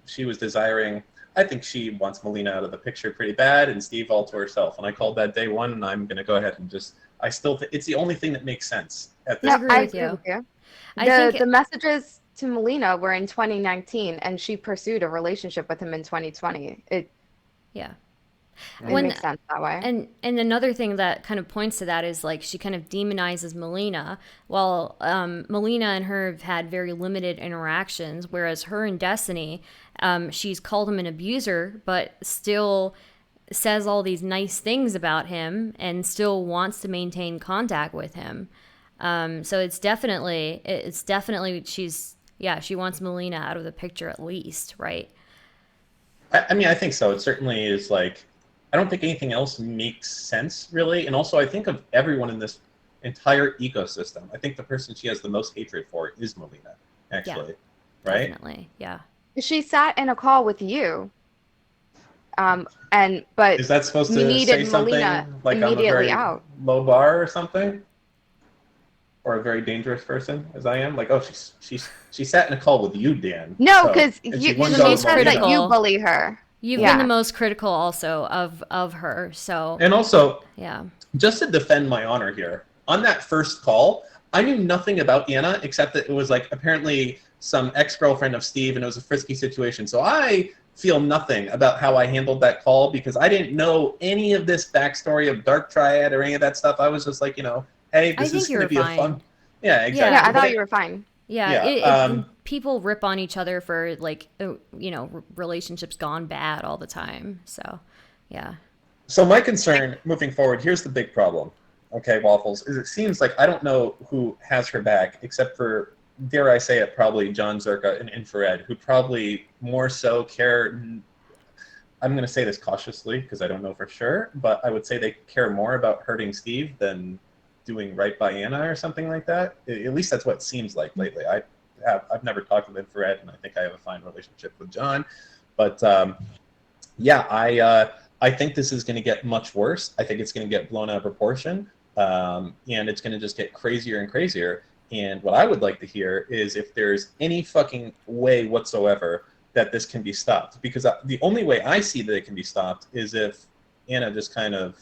she was desiring. I think she wants Melina out of the picture pretty bad, and Steve all to herself. And I called that day one, and I'm going to go ahead and just. I still think it's the only thing that makes sense at this. I No, agree I with agree you. with you. I The think the messages to Melina were in 2019, and she pursued a relationship with him in 2020. yeah. It When makes sense that way. and another thing that kind of points to that is like she kind of demonizes Melina, while Melina and her have had very limited interactions, whereas her and Destiny, she's called him an abuser, but still says all these nice things about him and still wants to maintain contact with him. So it's definitely she wants Melina out of the picture at least, right? I mean, I think so. It certainly is like. I don't think anything else makes sense really, and also I think of everyone in this entire ecosystem. I think the person she has the most hatred for is Melina, actually, right? Definitely, yeah. She sat in a call with you, but Is that supposed to needed say Melina something like I'm a immediately very out. low bar or something? Or a very dangerous person as I am? Like, oh, she sat in a call with you, Dan. No, so, because and she you won the she most says that critical. you bully her. You've Yeah. been the most critical also of her, so And also, yeah. just to defend my honor here, on that first call, I knew nothing about Anna except that it was like apparently some ex-girlfriend of Steve and it was a frisky situation. So I feel nothing about how I handled that call because I didn't know any of this backstory of Dark Triad or any of that stuff. I was just like, hey, I this think is you going were to be a fine. fun. Yeah, exactly. Yeah. I thought you were fine. Yeah, Yeah, people rip on each other for like relationships gone bad all the time. So, yeah. So my concern moving forward, here's the big problem, okay, Waffles, is it seems like I don't know who has her back except for, dare I say it, probably John Zerka and Infrared, who probably more so care, I'm going to say this cautiously because I don't know for sure, but I would say they care more about hurting Steve than doing right by Anna or something like that. At least that's what it seems like lately. I've never talked with Infrared, and I think I have a fine relationship with John. But yeah, I think this is going to get much worse. I think it's going to get blown out of proportion, and it's going to just get crazier and crazier. And what I would like to hear is if there's any fucking way whatsoever that this can be stopped. Because the only way I see that it can be stopped is if Anna just kind of,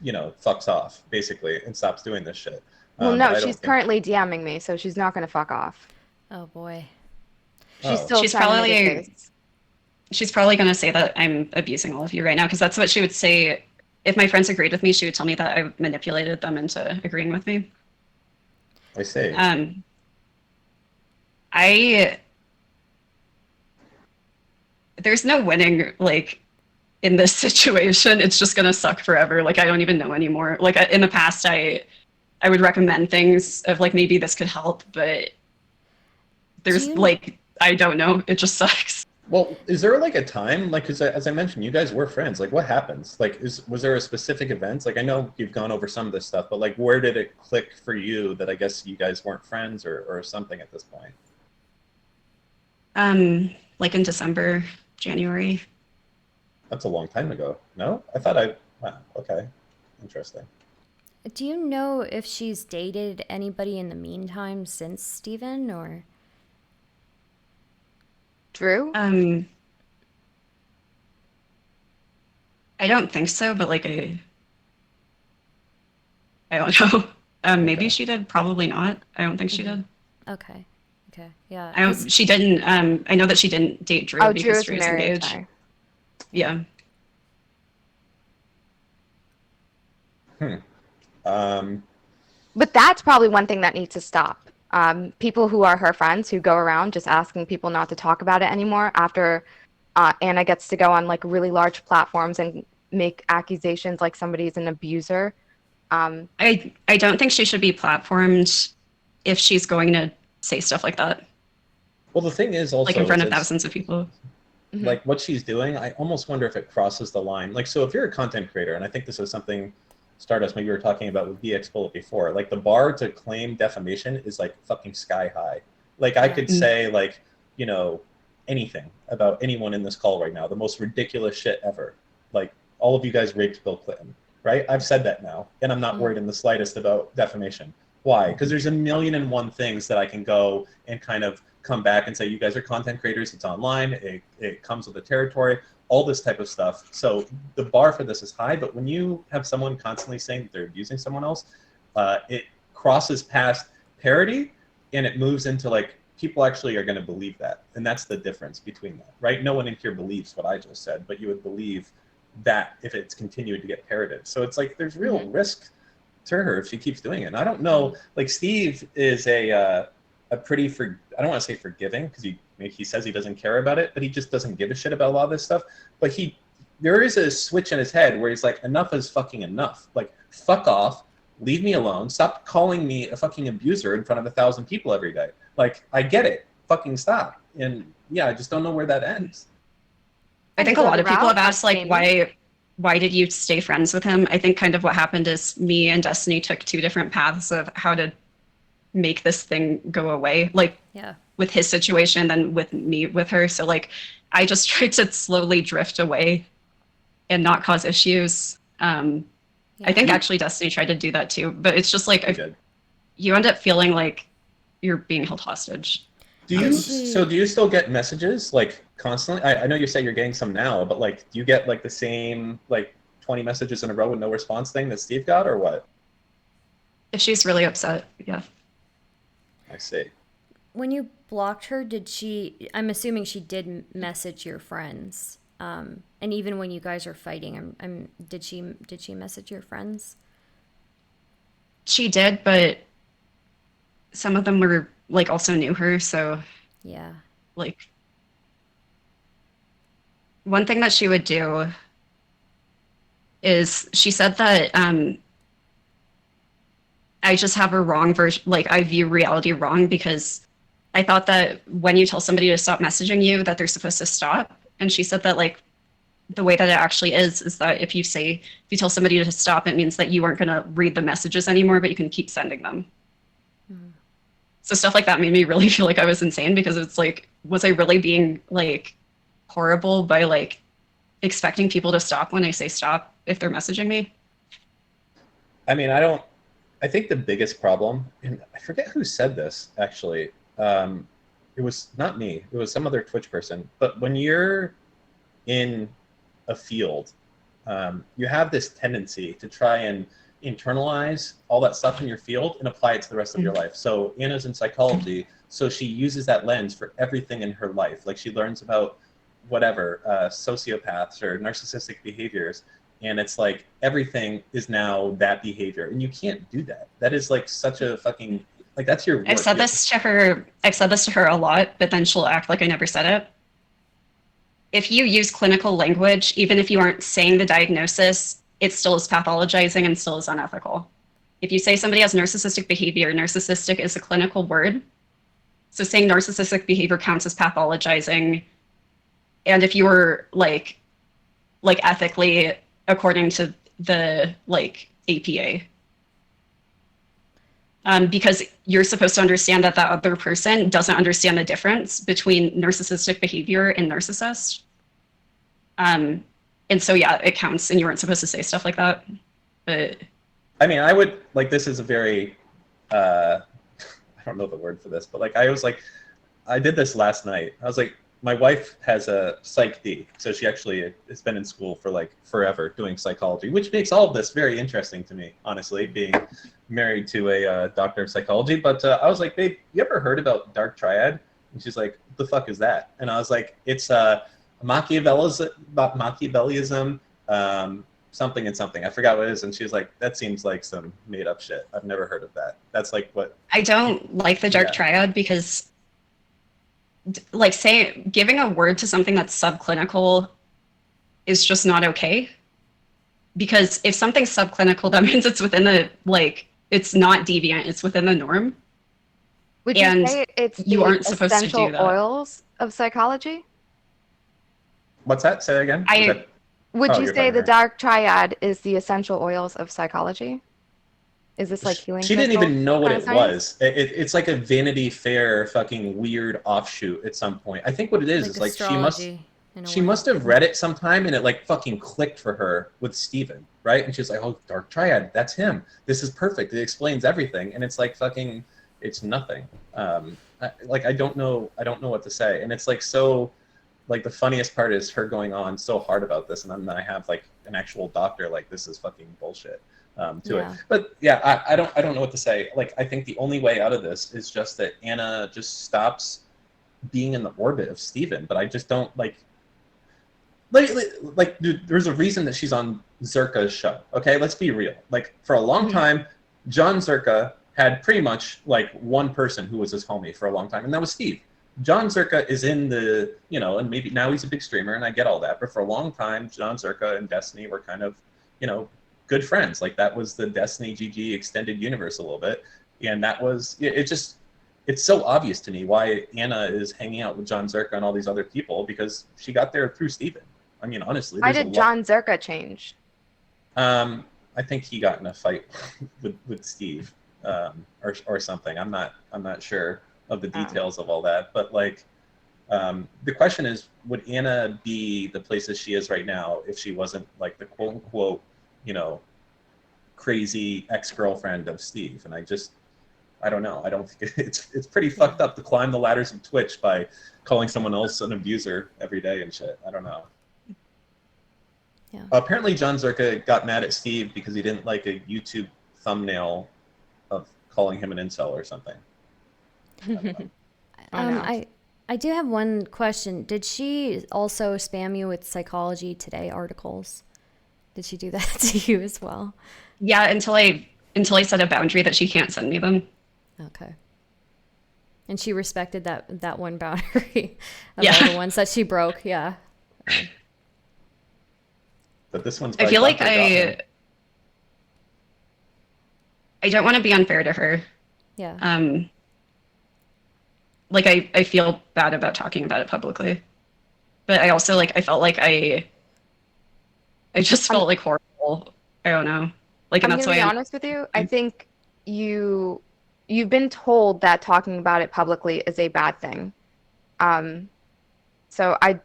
fucks off, basically, and stops doing this shit. Well, no, but I she's don't think... currently DMing me, so she's not going to fuck off. Oh boy. She's Oh. still She's sending me the probably- face. She's probably going to say that I'm abusing all of you right now because that's what she would say. If my friends agreed with me, she would tell me that I manipulated them into agreeing with me. I see. There's no winning, like, in this situation. It's just going to suck forever. Like, I don't even know anymore. Like, in the past, I would recommend things of, like, maybe this could help, but there's, like, I don't know. It just sucks. Well, is there like a time, like, cause as I mentioned, you guys were friends. Like, what happens? Like, was there a specific event? Like, I know you've gone over some of this stuff, but like, where did it click for you that I guess you guys weren't friends or something at this point? Like in December, January. That's a long time ago. No, I thought wow, okay, interesting. Do you know if she's dated anybody in the meantime since Steven or? Drew? I don't think so, but like I don't know. Maybe Okay. she did, probably not. I don't think she did. Okay. Okay. Yeah. I don't, she didn't. I know that she didn't date Drew Oh, Drew because is Drew's married. engaged. Sorry. Yeah. Hmm. Um, But that's probably one thing that needs to stop. People who are her friends who go around just asking people not to talk about it anymore after Anna gets to go on like really large platforms and make accusations like somebody's an abuser. I don't think she should be platformed if she's going to say stuff like that, well, the thing is like in also front is of it's thousands of people. Mhm. like what she's doing. I almost wonder if it crosses the line. Like, so if you're a content creator, and I think this is something Stardust maybe we were talking about with BX Bullet before, like the bar to claim defamation is like fucking sky high. Like I Yeah. could say like, you know, anything about anyone in this call right now, the most ridiculous shit ever. Like all of you guys raped Bill Clinton, right? I've said that now, and I'm not worried in the slightest about defamation. Why? Because there's a million and one things that I can go and kind of come back and say, you guys are content creators, it's online, it comes with the territory, all this type of stuff. So the bar for this is high, but when you have someone constantly saying that they're abusing someone else, it crosses past parody and it moves into like, people actually are going to believe that. And that's the difference between that, right? No one in here believes what I just said, but you would believe that if it's continued to get parroted. So it's like, there's real risk to her if she keeps doing it. And I don't know, like Steve is a pretty I don't want to say forgiving because he says he doesn't care about it, but he just doesn't give a shit about a lot of this stuff. But there is a switch in his head where he's like, enough is fucking enough. Like, fuck off, leave me alone, stop calling me a fucking abuser in front of 1,000 people every day. Like, I get it, fucking stop. And yeah, I just don't know where that ends. I And think a go lot the of people route have asked like Jamie. why did you stay friends with him? I think kind of what happened is me and Destiny took two different paths of how to make this thing go away. Like Yeah. with his situation than with me with her. So like I just tried to slowly drift away and not cause issues. I think actually Destiny tried to do that too, but it's just like you end up feeling like you're being held hostage. Do you still get messages like constantly? I know you say you're getting some now, but like, do you get like the same like 20 messages in a row with no response thing that Steve got, or what? If she's really upset, yeah. I see. When you blocked her, did she? I'm assuming she did message your friends. And even when you guys are fighting, did she message your friends? She did, but some of them were like also knew her, so Yeah. like one thing that she would do is she said that I just have a wrong version, like I view reality wrong because I thought that when you tell somebody to stop messaging you that they're supposed to stop. And she said that like the way that it actually is that if you tell somebody to stop, it means that you aren't going to read the messages anymore, but you can keep sending them. So stuff like that made me really feel like I was insane because it's like, was I really being like horrible by like expecting people to stop when I say stop if they're messaging me? I mean, I think the biggest problem, and I forget who said this actually. It was not me. It was some other Twitch person. But when you're in a field, you have this tendency to try and internalize all that stuff in your field and apply it to the rest of your life. So Anna's in psychology, so she uses that lens for everything in her life. Like she learns about whatever, sociopaths or narcissistic behaviors, and it's like everything is now that behavior, and you can't do that. That is like such a fucking, like that's your work. I've said this to her a lot, but then she'll act like I never said it. If you use clinical language, even if you aren't saying the diagnosis, it still is pathologizing and still is unethical. If you say somebody has narcissistic behavior, narcissistic is a clinical word. So saying narcissistic behavior counts as pathologizing. And if you were like ethically according to the like APA, because you're supposed to understand that that other person doesn't understand the difference between narcissistic behavior and narcissist. And so, yeah, it counts, and you weren't supposed to say stuff like that. But I mean, I would like, this is a very, I don't know the word for this, but like, I was like, I did this last night. I was like, my wife has a Psych D, so she actually has been in school for like forever doing psychology, which makes all of this very interesting to me, honestly, being married to a doctor of psychology. But I was like, babe, you ever heard about Dark Triad? And she's like, what the fuck is that? And I was like, it's Machiavellism, something and something. I forgot what it is. And she was like, that seems like some made up shit. I've never heard of that. That's like what. I don't like the Dark Yeah. Triad because, like, giving a word to something that's subclinical is just not okay. Because if something's subclinical, that means it's within the, like, it's not deviant, it's within the norm. Would you And say it's you the aren't supposed to do essential that. oils of psychology? What's that? Say that again. Would Oh, you you're say talking the here. Dark Triad is the essential oils of psychology? Is this like healing? She didn't crystals even know what kind it of science? was. It's like a Vanity Fair fucking weird offshoot at some point. I think what it is like astrology in a she way. must have read it sometime and it like fucking clicked for her with Steven, right? And she's like, oh, Dark Triad, that's him. This is perfect. It explains everything. And it's like fucking, it's nothing. I don't know what to say. And it's like so, like the funniest part is her going on so hard about this, and then I have like an actual doctor like this is fucking bullshit to it. But yeah, I don't know what to say. Like I think the only way out of this is just that Anna just stops being in the orbit of Steven. But I just don't like dude, there's a reason that she's on Zerka's show. Okay, let's be real. Like for a long time, John Zerka had pretty much like one person who was his homie for a long time, and that was Steve. John Zerka is in the, and maybe now he's a big streamer, and I get all that. But for a long time, John Zerka and Destiny were kind of, good friends. Like that was the Destiny GG extended universe a little bit, and that was it's so obvious to me why Anna is hanging out with John Zerka and all these other people because she got there through Steven. I mean, honestly, Why there's did a lot. John Zerka change? I think he got in a fight with Steve or something. I'm not sure of the details of all that, but like the question is, would Anna be the place that she is right now if she wasn't like the quote unquote crazy ex-girlfriend of Steve? And I don't know. I don't think it's pretty fucked up to climb the ladders of Twitch by calling someone else an abuser every day and shit. I don't know. Yeah. Apparently John Zerka got mad at Steve because he didn't like a YouTube thumbnail of calling him an incel or something. I do have one question. Did she also spam you with Psychology Today articles? Did she do that to you as well? Yeah, until I set a boundary that she can't send me them. Okay. And she respected that one boundary of Yeah. all the ones that she broke. Yeah. But this one's I by feel like Dr. Gotham. I don't want to be unfair to her. Yeah. Like I feel bad about talking about it publicly. But I also I felt like I just felt like horrible. I don't know. Like, and I'm that's gonna be why honest with you. I think you've been told that talking about it publicly is a bad thing. So I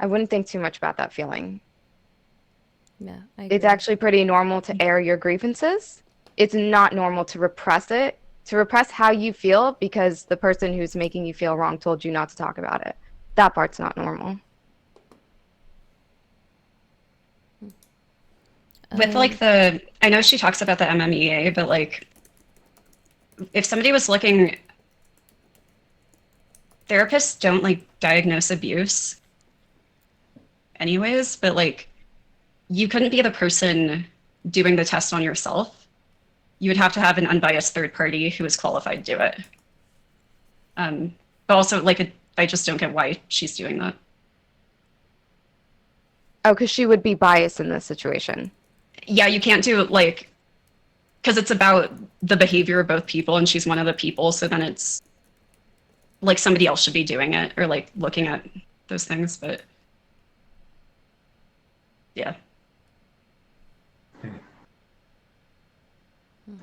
wouldn't think too much about that feeling. Yeah. I It's agree. actually pretty normal to air your grievances. It's not normal to repress it, to repress how you feel because the person who's making you feel wrong told you not to talk about it. That part's not normal. with I know she talks about the MMEA, but like if somebody was looking, therapists don't diagnose abuse anyways, but like you couldn't be the person doing the test on yourself. You would have to have an unbiased third party who is qualified to do it. But also I just don't get why she's doing that. Oh, because she would be biased in this situation. Yeah, you can't do because it's about the behavior of both people and she's one of the people, so then it's like somebody else should be doing it or looking at those things, but yeah.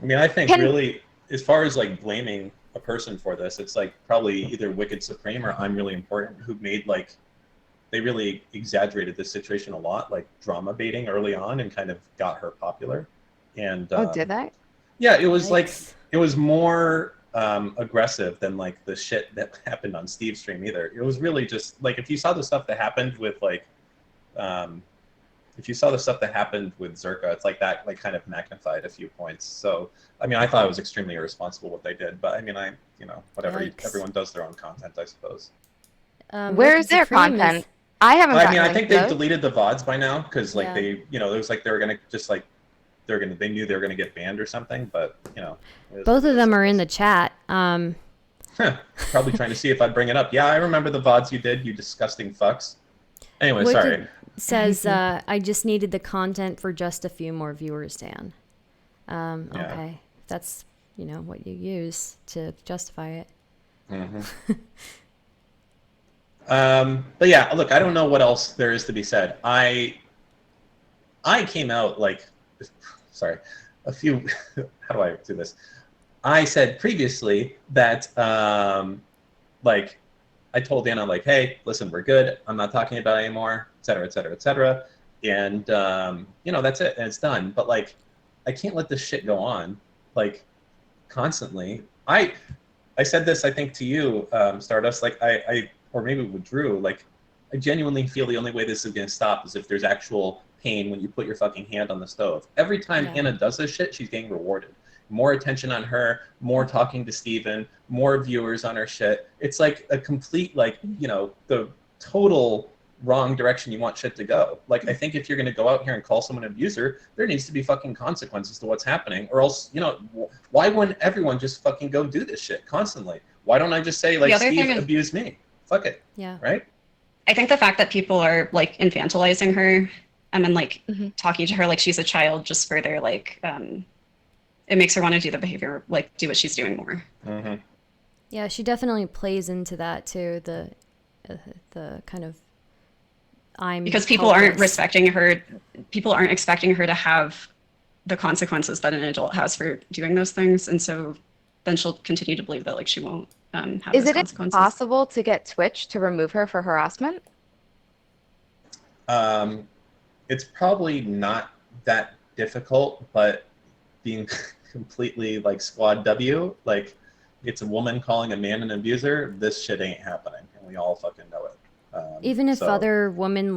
I mean, I think really, as far as blaming a person for this, it's probably either Wicked Supreme or I'm Really Important, who made they really exaggerated this situation a lot, drama baiting early on, and kind of got her popular. And Oh, did they? yeah, it was Yikes. it was more aggressive than like the shit that happened on Steve's stream either. It was really just like if you saw the stuff that happened with like if you saw the stuff that happened with Zerka, it's like that like kind of magnified a few points. So I mean, I thought it was extremely irresponsible what they did, but I mean, whatever. Yikes. Everyone does their own content, I suppose. Where's their content? I haven't. I gotten mean, I into think they've those. deleted the VODs by now because like Yeah. they, it was like they were gonna just like they knew they were gonna get banned or something, but Both of them are in the chat. probably trying to see if I'd bring it up. Yeah, I remember the VODs you did, you disgusting fucks. Anyway, Wicked sorry. says, I just needed the content for just a few more viewers, Dan. Yeah. Okay. That's, what you use to justify it. But yeah, look, I don't know what else there is to be said. I came out like, sorry, a few, how do I do this? I said previously that, like, I told Anna, like, hey, listen, we're good. I'm not talking about it anymore, et cetera, et cetera, et cetera. And, that's it. And it's done. But, like, I can't let this shit go on, like, constantly. I said this, I think, to you, Stardust, like, or maybe with Drew, like, I genuinely feel the only way this is going to stop is if there's actual pain when you put your fucking hand on the stove. Every time Yeah. Anna does this shit, she's getting rewarded. More attention on her, more talking to Steven, more viewers on her shit. It's like a complete, like, the total wrong direction you want shit to go. Like, I think if you're going to go out here and call someone an abuser, there needs to be fucking consequences to what's happening. Or else, why wouldn't everyone just fucking go do this shit constantly? Why don't I just say, like, The other Steve thing is- abused me? Fuck it. Yeah. Right? I think the fact that people are like infantilizing her and like Mhm. talking to her like she's a child just further like it makes her want to do the behavior, like do what she's doing more. Mm-hmm. Yeah, she definitely plays into that too. The kind of Because people aren't helpless. respecting her. People aren't expecting her to have the consequences that an adult has for doing those things, and so then she'll continue to believe that like she won't have Is those it consequences. possible to get Twitch to remove her for harassment? It's probably not that difficult, but being completely like squad W, like it's a woman calling a man an abuser, this shit ain't happening, and we all fucking know it. Even if so- other women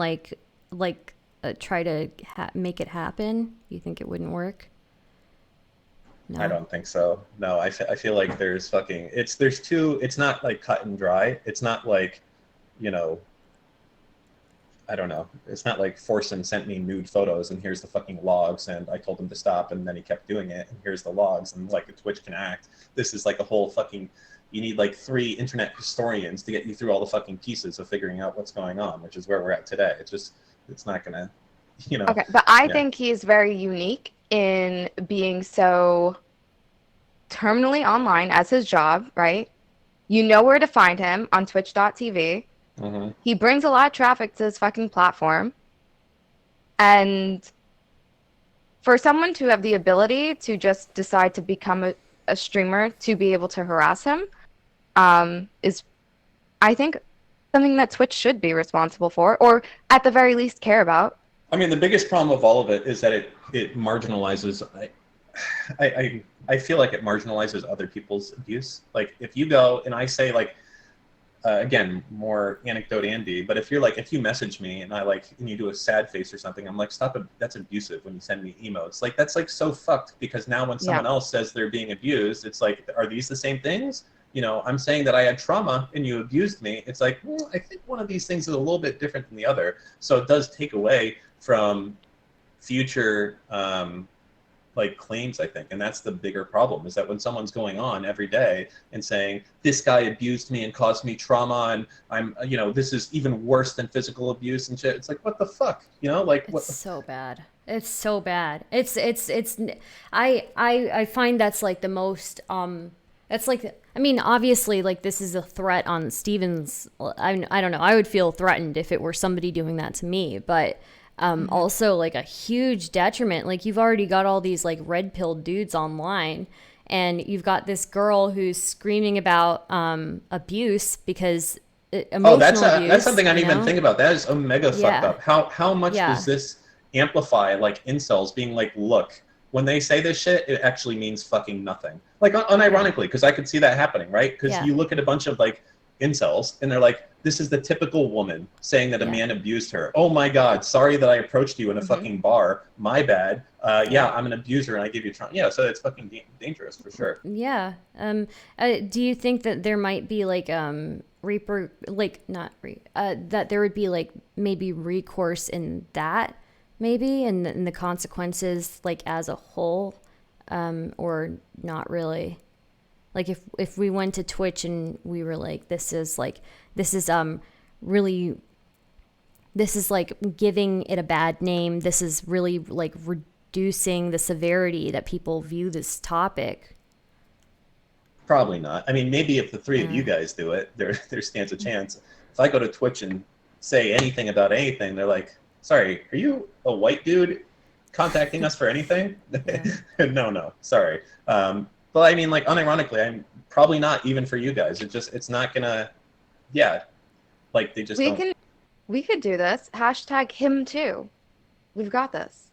try to make it happen, you think it wouldn't work? No. I don't think so. No, I feel like there's fucking, it's not like cut and dry. It's not like, I don't know. It's not like Forsen sent me nude photos and here's the fucking logs and I told him to stop and then he kept doing it and here's the logs and like Twitch can act. This is like a whole fucking, you need like 3 internet historians to get you through all the fucking pieces of figuring out what's going on, which is where we're at today. It's not gonna, Okay, but I Yeah. think he's very unique in being so terminally online as his job, right? You know where to find him on twitch.tv. Mhm. He brings a lot of traffic to his fucking platform. And for someone to have the ability to just decide to become a streamer to be able to harass him is, I think, something that Twitch should be responsible for, or at the very least care about. I mean, the biggest problem of all of it is that it marginalizes. I feel like it marginalizes other people's abuse. Like if you go and I say like, again, more anecdote Andy, but if you message me and and you do a sad face or something, I'm like, stop it. That's abusive when you send me emotes. Like that's like so fucked because now when someone else says they're being abused, it's like, are these the same things? I'm saying that I had trauma and you abused me. It's like, I think one of these things is a little bit different than the other. So it does take away from future claims, I think. And that's the bigger problem is that when someone's going on every day and saying, this guy abused me and caused me trauma and I'm, this is even worse than physical abuse and shit. It's like, what the fuck? It's so bad. It's so bad. I find that's like the most, it's like, I mean, obviously, like, this is a threat on Steven's. I don't know. I would feel threatened if it were somebody doing that to me. But also, like, a huge detriment. Like, you've already got all these, like, red-pilled dudes online. And you've got this girl who's screaming about abuse because emotional abuse. That's something I didn't even think about. That is a mega fucked Yeah. up. How much Yeah. does this amplify, like, incels being like, look, when they say this shit, it actually means fucking nothing. Like unironically, because I could see that happening, right? Because Yeah. you look at a bunch of like incels, and they're like, "This is the typical woman saying that a Yeah. man abused her. Oh my god, sorry that I approached you in a fucking bar. My bad. Yeah, I'm an abuser, and I give you trauma. Yeah, so it's fucking dangerous for sure. Yeah. Do you think that there might be like that there would be like maybe recourse in that, maybe, and the consequences like as a whole, or not really? Like if we went to Twitch and we were like, this is really, this is like giving it a bad name. This is really like reducing the severity that people view this topic. Probably not. I mean, maybe if the three of you guys do it, there stands a chance. If I go to Twitch and say anything about anything, they're like, "Sorry, are you a white dude contacting us for anything?" No, sorry. But I mean, like, unironically, I'm probably not even for you guys. It's not gonna, yeah, like they just don't. We could do this. Hashtag him too. We've got this.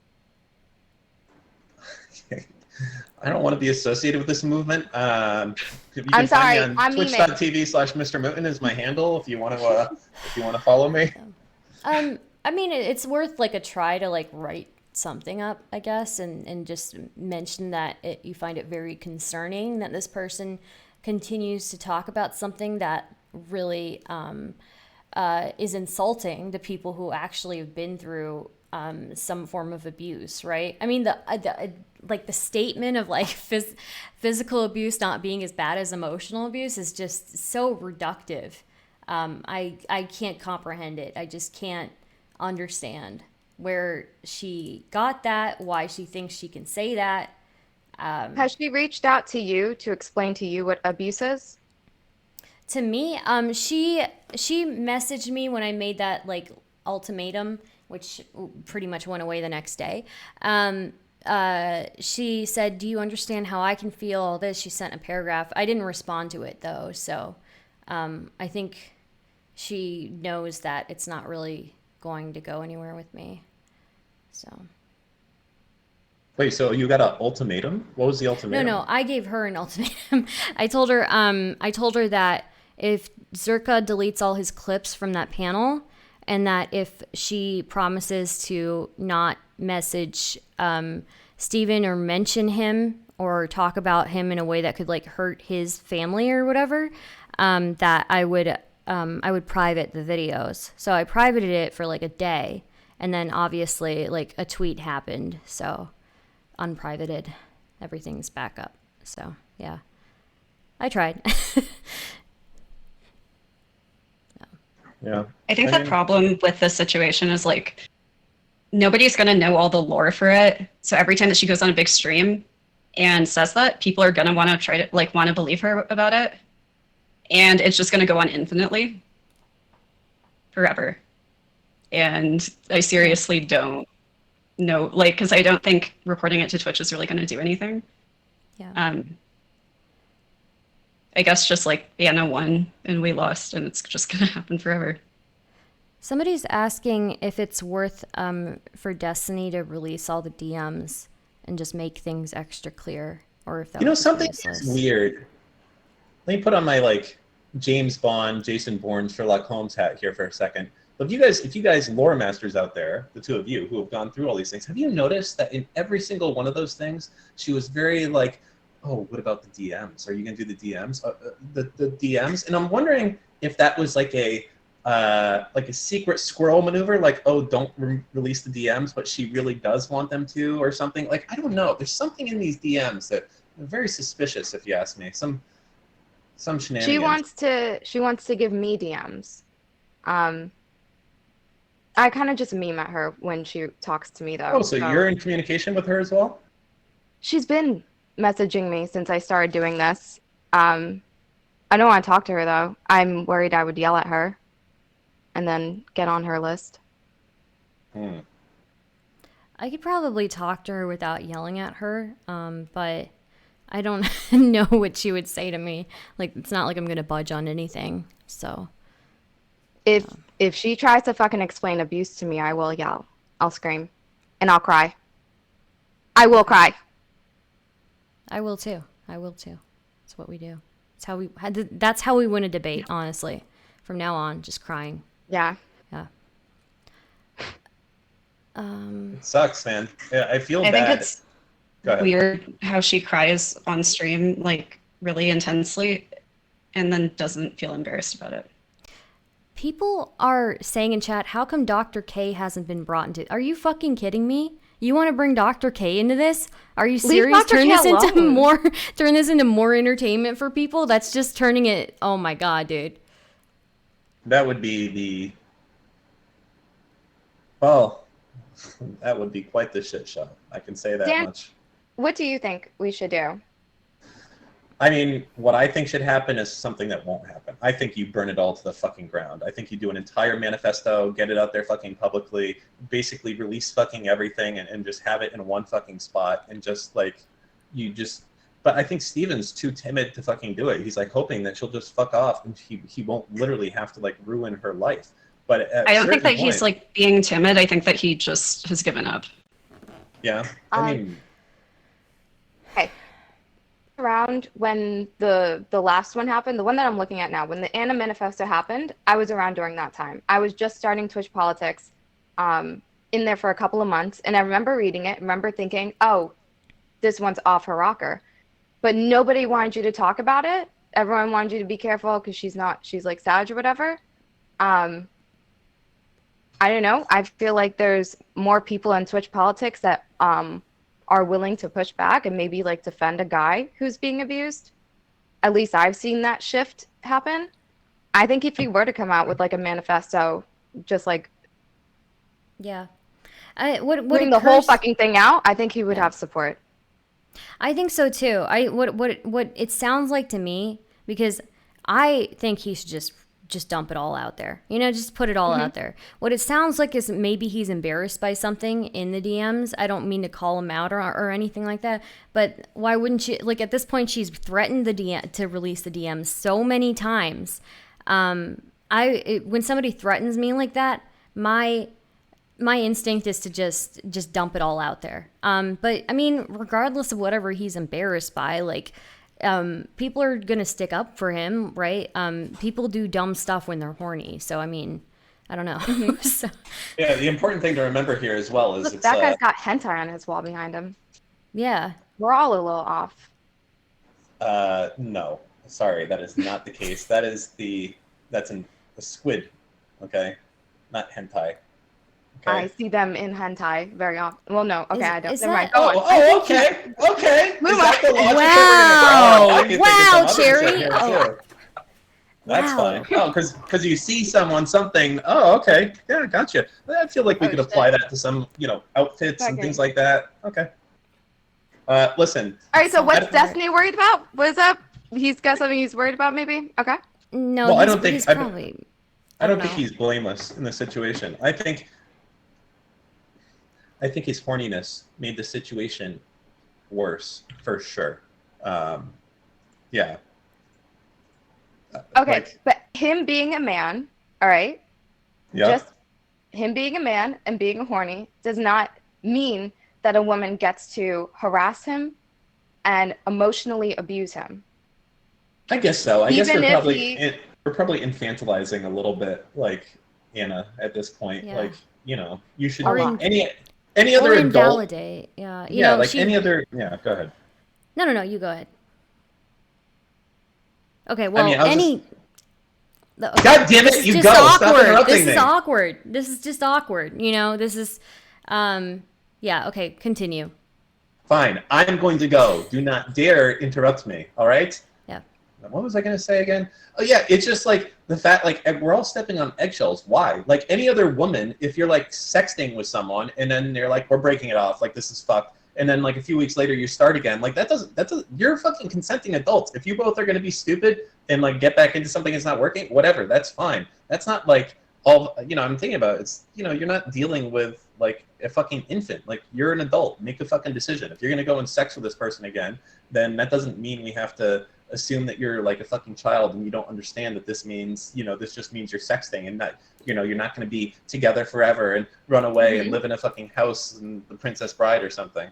I don't want to be associated with this movement. You can I'm sorry. find me I'm on twitch.tv/Mr. Mooten is my handle if you want to follow me. I mean, it's worth like a try to like write something up, I guess, and just mention that you find it very concerning that this person continues to talk about something that really is insulting to people who actually have been through some form of abuse, right? I mean, the statement of like physical abuse not being as bad as emotional abuse is just so reductive. I can't comprehend it. I just can't understand where she got that, why she thinks she can say that. Has she reached out to you to explain to you what abuse is? To me, she messaged me when I made that like ultimatum, which pretty much went away the next day. She said, "Do you understand how I can feel all this?" She sent a paragraph. I didn't respond to it though, so I think she knows that it's not really going to go anywhere with me. So. Wait, so you got an ultimatum? What was the ultimatum? No, I gave her an ultimatum. I told her that if Zerka deletes all his clips from that panel, and that if she promises to not message Steven or mention him or talk about him in a way that could like hurt his family or whatever, that I would private the videos. So I privated it for like a day, and then obviously like a tweet happened, so unprivated, everything's back up. So yeah, I tried. Yeah. I think the problem with this situation is like nobody's going to know all the lore for it. So every time that she goes on a big stream and says that, people are going to want to try to like want to believe her about it. And it's just going to go on infinitely forever. And I seriously don't know, like, because I don't think reporting it to Twitch is really going to do anything. Yeah. I guess just like Anna won and we lost, and it's just going to happen forever. Somebody's asking if it's worth for Destiny to release all the DMs and just make things extra clear, or if that would be something useless. is weird. Let me put on my like James Bond, Jason Bourne, Sherlock Holmes hat here for a second. But if you guys lore masters out there, the two of you who have gone through all these things, have you noticed that in every single one of those things, she was very like, "Oh, what about the DMs? Are you gonna do the DMs? The DMs?" And I'm wondering if that was like a secret squirrel maneuver, like, "Oh, don't release the DMs," but she really does want them to, or something. Like, I don't know. There's something in these DMs that are very suspicious, if you ask me. Some shenanigans. She wants to give me DMs. I kind of just meme at her when she talks to me, though. Oh, so you're in communication with her as well? She's been messaging me since I started doing this. I don't want to talk to her, though. I'm worried I would yell at her and then get on her list. I could probably talk to her without yelling at her, but I don't know what she would say to me. Like, it's not like I'm going to budge on anything, so... If she tries to fucking explain abuse to me, I will yell. I'll scream. And I'll cry. I will cry. I will too. That's what we do. That's how we win a debate, honestly. From now on, just crying. Yeah. Yeah. It sucks, man. Yeah, I feel I bad. think it's Go ahead. weird how she cries on stream, like really intensely, and then doesn't feel embarrassed about it. People are saying in chat, how come Dr. K hasn't been brought into... Are you fucking kidding me? You want to bring Dr. K into this? Are you serious? Dr. K Turn this into more entertainment for people? That's just turning it... Oh my god, dude. That would be the... Well, that would be quite the shit show. I can say that Dan, much. What do you think we should do? I mean, what I think should happen is something that won't happen. I think you burn it all to the fucking ground. I think you do an entire manifesto, get it out there fucking publicly, basically release fucking everything and just have it in one fucking spot and just like, but I think Steven's too timid to fucking do it. He's like hoping that she'll just fuck off and he won't literally have to like ruin her life. But I don't think that he's like being timid. I think that he just has given up. Yeah, I mean... Okay. Around when the last one happened, the one that I'm looking at now, when the Anna Manifesto happened, I was around during that time. I was just starting Twitch Politics in there for a couple of months, and I remember reading it, remember thinking, oh, this one's off her rocker. But nobody wanted you to talk about it. Everyone wanted you to be careful because she's like Sag or whatever. I don't know. I feel like there's more people in Twitch Politics that are willing to push back and maybe like defend a guy who's being abused. At least I've seen that shift happen. I think if he were to come out with like a manifesto, just like putting the whole fucking thing out, I think he would have support. I think so too. What it sounds like to me, because I think he should just dump it all out there. You know, just put it all out there. What it sounds like is maybe he's embarrassed by something in the DMs. I don't mean to call him out or anything like that, but why wouldn't you, like at this point she's threatened the DM to release the DMs so many times. When somebody threatens me like that, my instinct is to just dump it all out there. But I mean, regardless of whatever he's embarrassed by, like, people are gonna stick up for him, right? People do dumb stuff when they're horny, so I mean, I don't know. So, yeah, the important thing to remember here as well is look, that guy's got hentai on his wall behind him. Yeah, we're all a little off. No, sorry, that is not the case. That's a squid, okay, not hentai. Okay. I see them in hentai very often. Well, no, okay, I don't. Never mind. Oh, okay. Is that the logic wow, wow, Cherry. That's fine. Oh, because you see something. Oh, okay. Yeah, gotcha. I feel like we could apply that to some, outfits and things like that. Okay. Listen. All right. So what's Destiny worried about? What is up? He's got something he's worried about, maybe. Okay. No. Well, I don't think I don't think he's blameless in the situation. I think his horniness made the situation worse, for sure. Yeah. Okay, but him being a man, all right? Yeah. Just him being a man and being horny does not mean that a woman gets to harass him and emotionally abuse him. I guess so. I guess Even we're probably infantilizing a little bit, like Anna at this point. Yeah. Like, you should any other adult. Invalidate. Yeah. Any other. Yeah. Go ahead. No. You go ahead. Okay. Well, okay. God damn it! You go. Awkward. Stop interrupting me. This is awkward. This is just awkward. This is. Yeah. Okay. Continue. Fine. I'm going to go. Do not dare interrupt me. All right. Yeah. What was I going to say again? Oh yeah, it's just like the fact, like we're all stepping on eggshells. Why? Like any other woman, if you're like sexting with someone and then they're like, we're breaking it off, like this is fucked, and then like a few weeks later you start again, like you're fucking consenting adults. If you both are going to be stupid and like get back into something that's not working, whatever, that's fine. That's not like all, I'm thinking about it's, you're not dealing with like a fucking infant. Like you're an adult, make a fucking decision. If you're going to go and sex with this person again, then that doesn't mean we have to assume that you're like a fucking child and you don't understand that this means, this just means you're sexting and that, you're not going to be together forever and run away and live in a fucking house and the Princess Bride or something.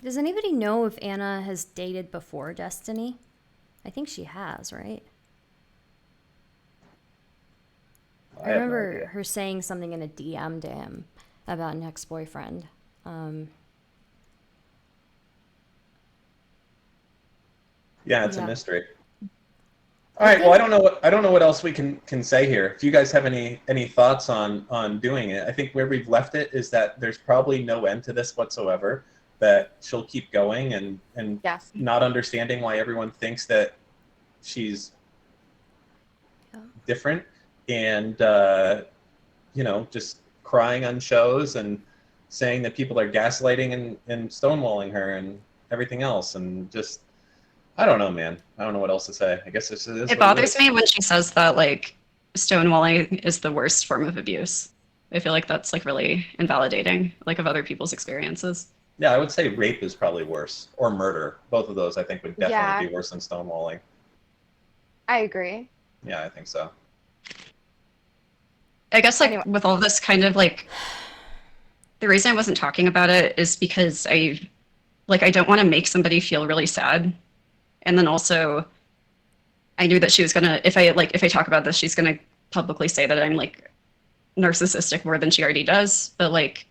Does anybody know if Anna has dated before Destiny? I think she has, right? I have no remember idea. her saying something in a DM to him about an ex-boyfriend. Yeah, it's a Yeah. mystery. All right. Well, think- I don't know what else we can say here. If you guys have any thoughts on doing it, I think where we've left it is that there's probably no end to this whatsoever. That she'll keep going and Yes. not understanding why everyone thinks that she's Yeah. different, and just crying on shows and saying that people are gaslighting and stonewalling her and everything else, and just I don't know, man. I don't know what else to say. I guess this is It what it bothers is. me when she says that like stonewalling is the worst form of abuse. I feel like that's like really invalidating, like of other people's experiences. Yeah, I would say rape is probably worse, or murder. Both of those I think would definitely Yeah, be worse than stonewalling. I agree. Yeah, I think so. I guess like Anyway. with all this kind of like the reason I wasn't talking about it is because I don't want to make somebody feel really sad. And then also I knew that she was gonna if I talk about this, she's gonna publicly say that I'm like narcissistic more than she already does. But like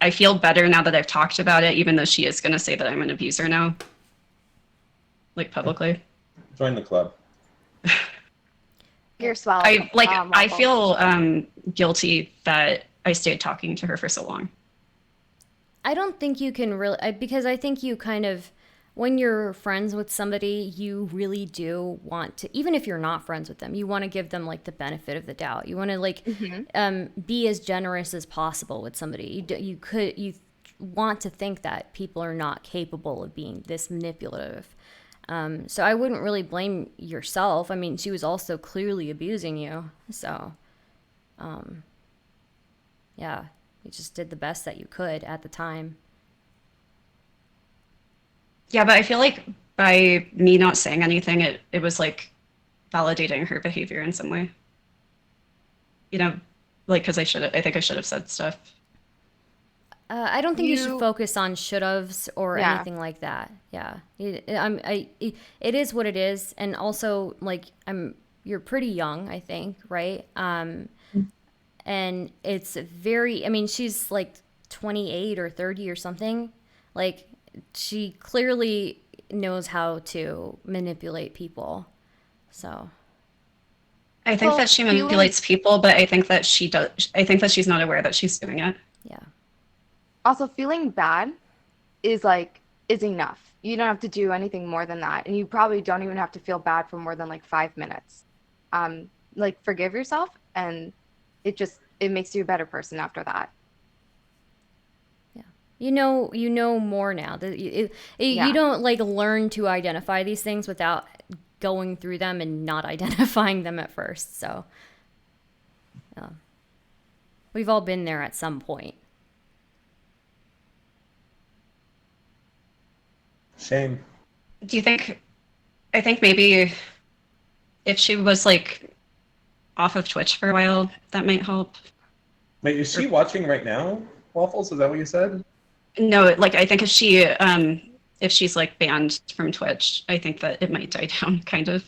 I feel better now that I've talked about it, even though she is gonna say that I'm an abuser now. Like publicly. Join the club. You're swell. I Waffles. feel guilty that I stayed talking to her for so long. I don't think you can really, because I think you kind of, when you're friends with somebody, you really do want to, even if you're not friends with them, you want to give them like the benefit of the doubt. You want to like be as generous as possible with somebody. You want to think that people are not capable of being this manipulative. So I wouldn't really blame yourself. I mean, she was also clearly abusing you. So, yeah, you just did the best that you could at the time. Yeah, but I feel like by me not saying anything, it was like validating her behavior in some way. You know, like because I think I should have said stuff. I don't think you should You- focus on should-haves or Yeah. anything like that. Yeah, it is what it is, and also like you're pretty young, I think, right? And it's very. I mean, she's like 28 or 30 or something. Like she clearly knows how to manipulate people. So I think Well, that she feeling- manipulates people, but I think that she does. I think that she's not aware that she's doing it. yeah. Also, feeling bad is enough. You don't have to do anything more than that, and you probably don't even have to feel bad for more than like 5 minutes. Like forgive yourself, and it makes you a better person after that. You know more now. You don't like learn to identify these things without going through them and not identifying them at first. So, yeah. We've all been there at some point. Shame. Do you think? I think maybe if she was like off of Twitch for a while, that might help. Wait, is she watching right now? Waffles? Is that what you said? No, like I think if she's like banned from Twitch, I think that it might die down kind of,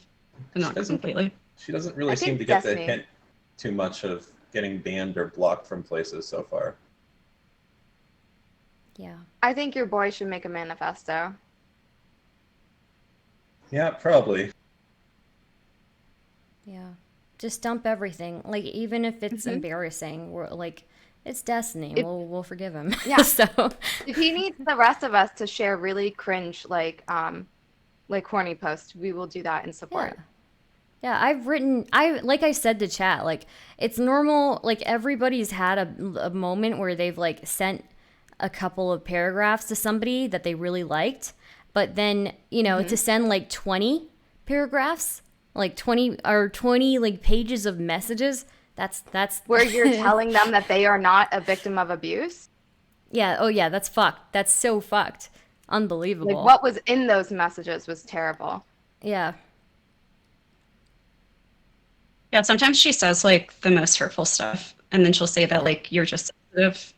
but not doesn't- completely. She doesn't really I seem think to get the Destiny- hint too much of getting banned or blocked from places so far. Yeah. I think your boy should make a manifesto. Yeah, probably. Yeah. Just dump everything. Like even if it's embarrassing, we're like it's Destiny. We'll forgive him. Yeah. So If he needs the rest of us to share really cringe like horny posts, we will do that in support. yeah, like I said to chat, like it's normal, like everybody's had a moment where they've like sent a couple of paragraphs to somebody that they really liked, but then, to send like 20 paragraphs, like 20 like pages of messages, that's Where you're telling them that they are not a victim of abuse. yeah, oh yeah, that's fucked. That's so fucked. Unbelievable. Like what was in those messages was terrible. Yeah. Yeah, sometimes she says like the most hurtful stuff, and then she'll say that like you're just sensitive,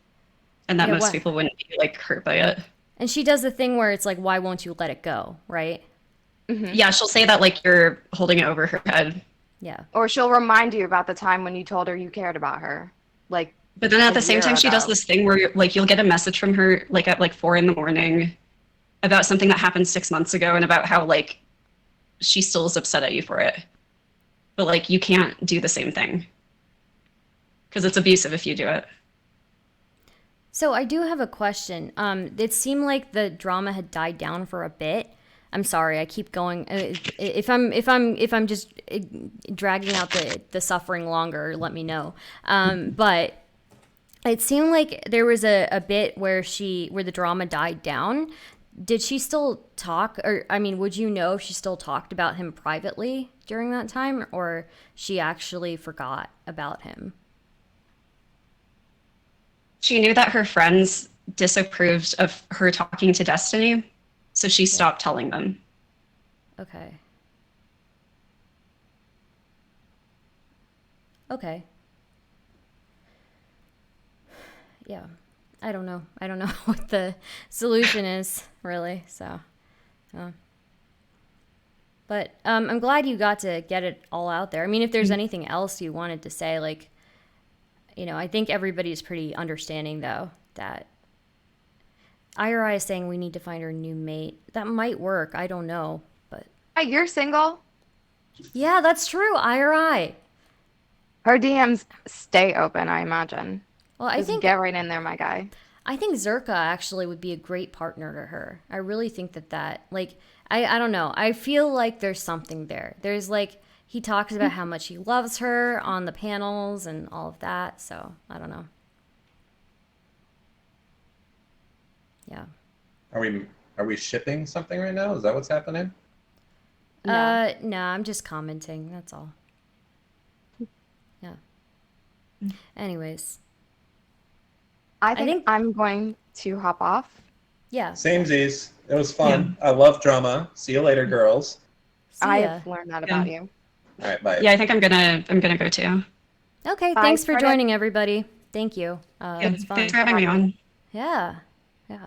and that Yeah, most what? people wouldn't be like hurt by it. And she does the thing where it's like, why won't you let it go, right? Yeah, she'll say that like you're holding it over her head. Yeah. Or she'll remind you about the time when you told her you cared about her. Like, But then at a the same year time, she does ago. this thing where like you'll get a message from her like at like 4 a.m. about something that happened 6 months ago and about how like she still is upset at you for it. But like you can't do the same thing because it's abusive if you do it. So I do have a question. It seemed like the drama had died down for a bit. I'm sorry, I keep going. If I'm just dragging out the suffering longer, let me know. But it seemed like there was a bit where the drama died down. Did she still talk, or I mean, would you know if she still talked about him privately during that time, or she actually forgot about him? She knew that her friends disapproved of her talking to Destiny, so she stopped telling them. Okay. Okay. Yeah. I don't know. I don't know what the solution is, really. So, but I'm glad you got to get it all out there. I mean, if there's anything else you wanted to say, like, I think everybody's pretty understanding, though, that IRI is saying we need to find her new mate. That might work. I don't know, but Hey, you're single? yeah, that's true. IRI. Her DMs stay open, I imagine. Well, I Just think get right in there, my guy. I think Zerka actually would be a great partner to her. I really think that like I don't know. I feel like there's something there. There's like he talks about how much he loves her on the panels and all of that. So I don't know. Yeah. Are we shipping something right now? Is that what's happening? No. No, I'm just commenting. That's all. Yeah. Anyways. I think- think I'm going to hop off. Yeah. Samesies. It was fun. I love drama. See you later, girls. See ya. I've learned that about you. All right, bye. Yeah, I think I'm gonna go too. Okay. Bye, Thanks for Sparta. joining, everybody. Thank you. Yeah, It was fun. thanks for having me on. Yeah. Yeah.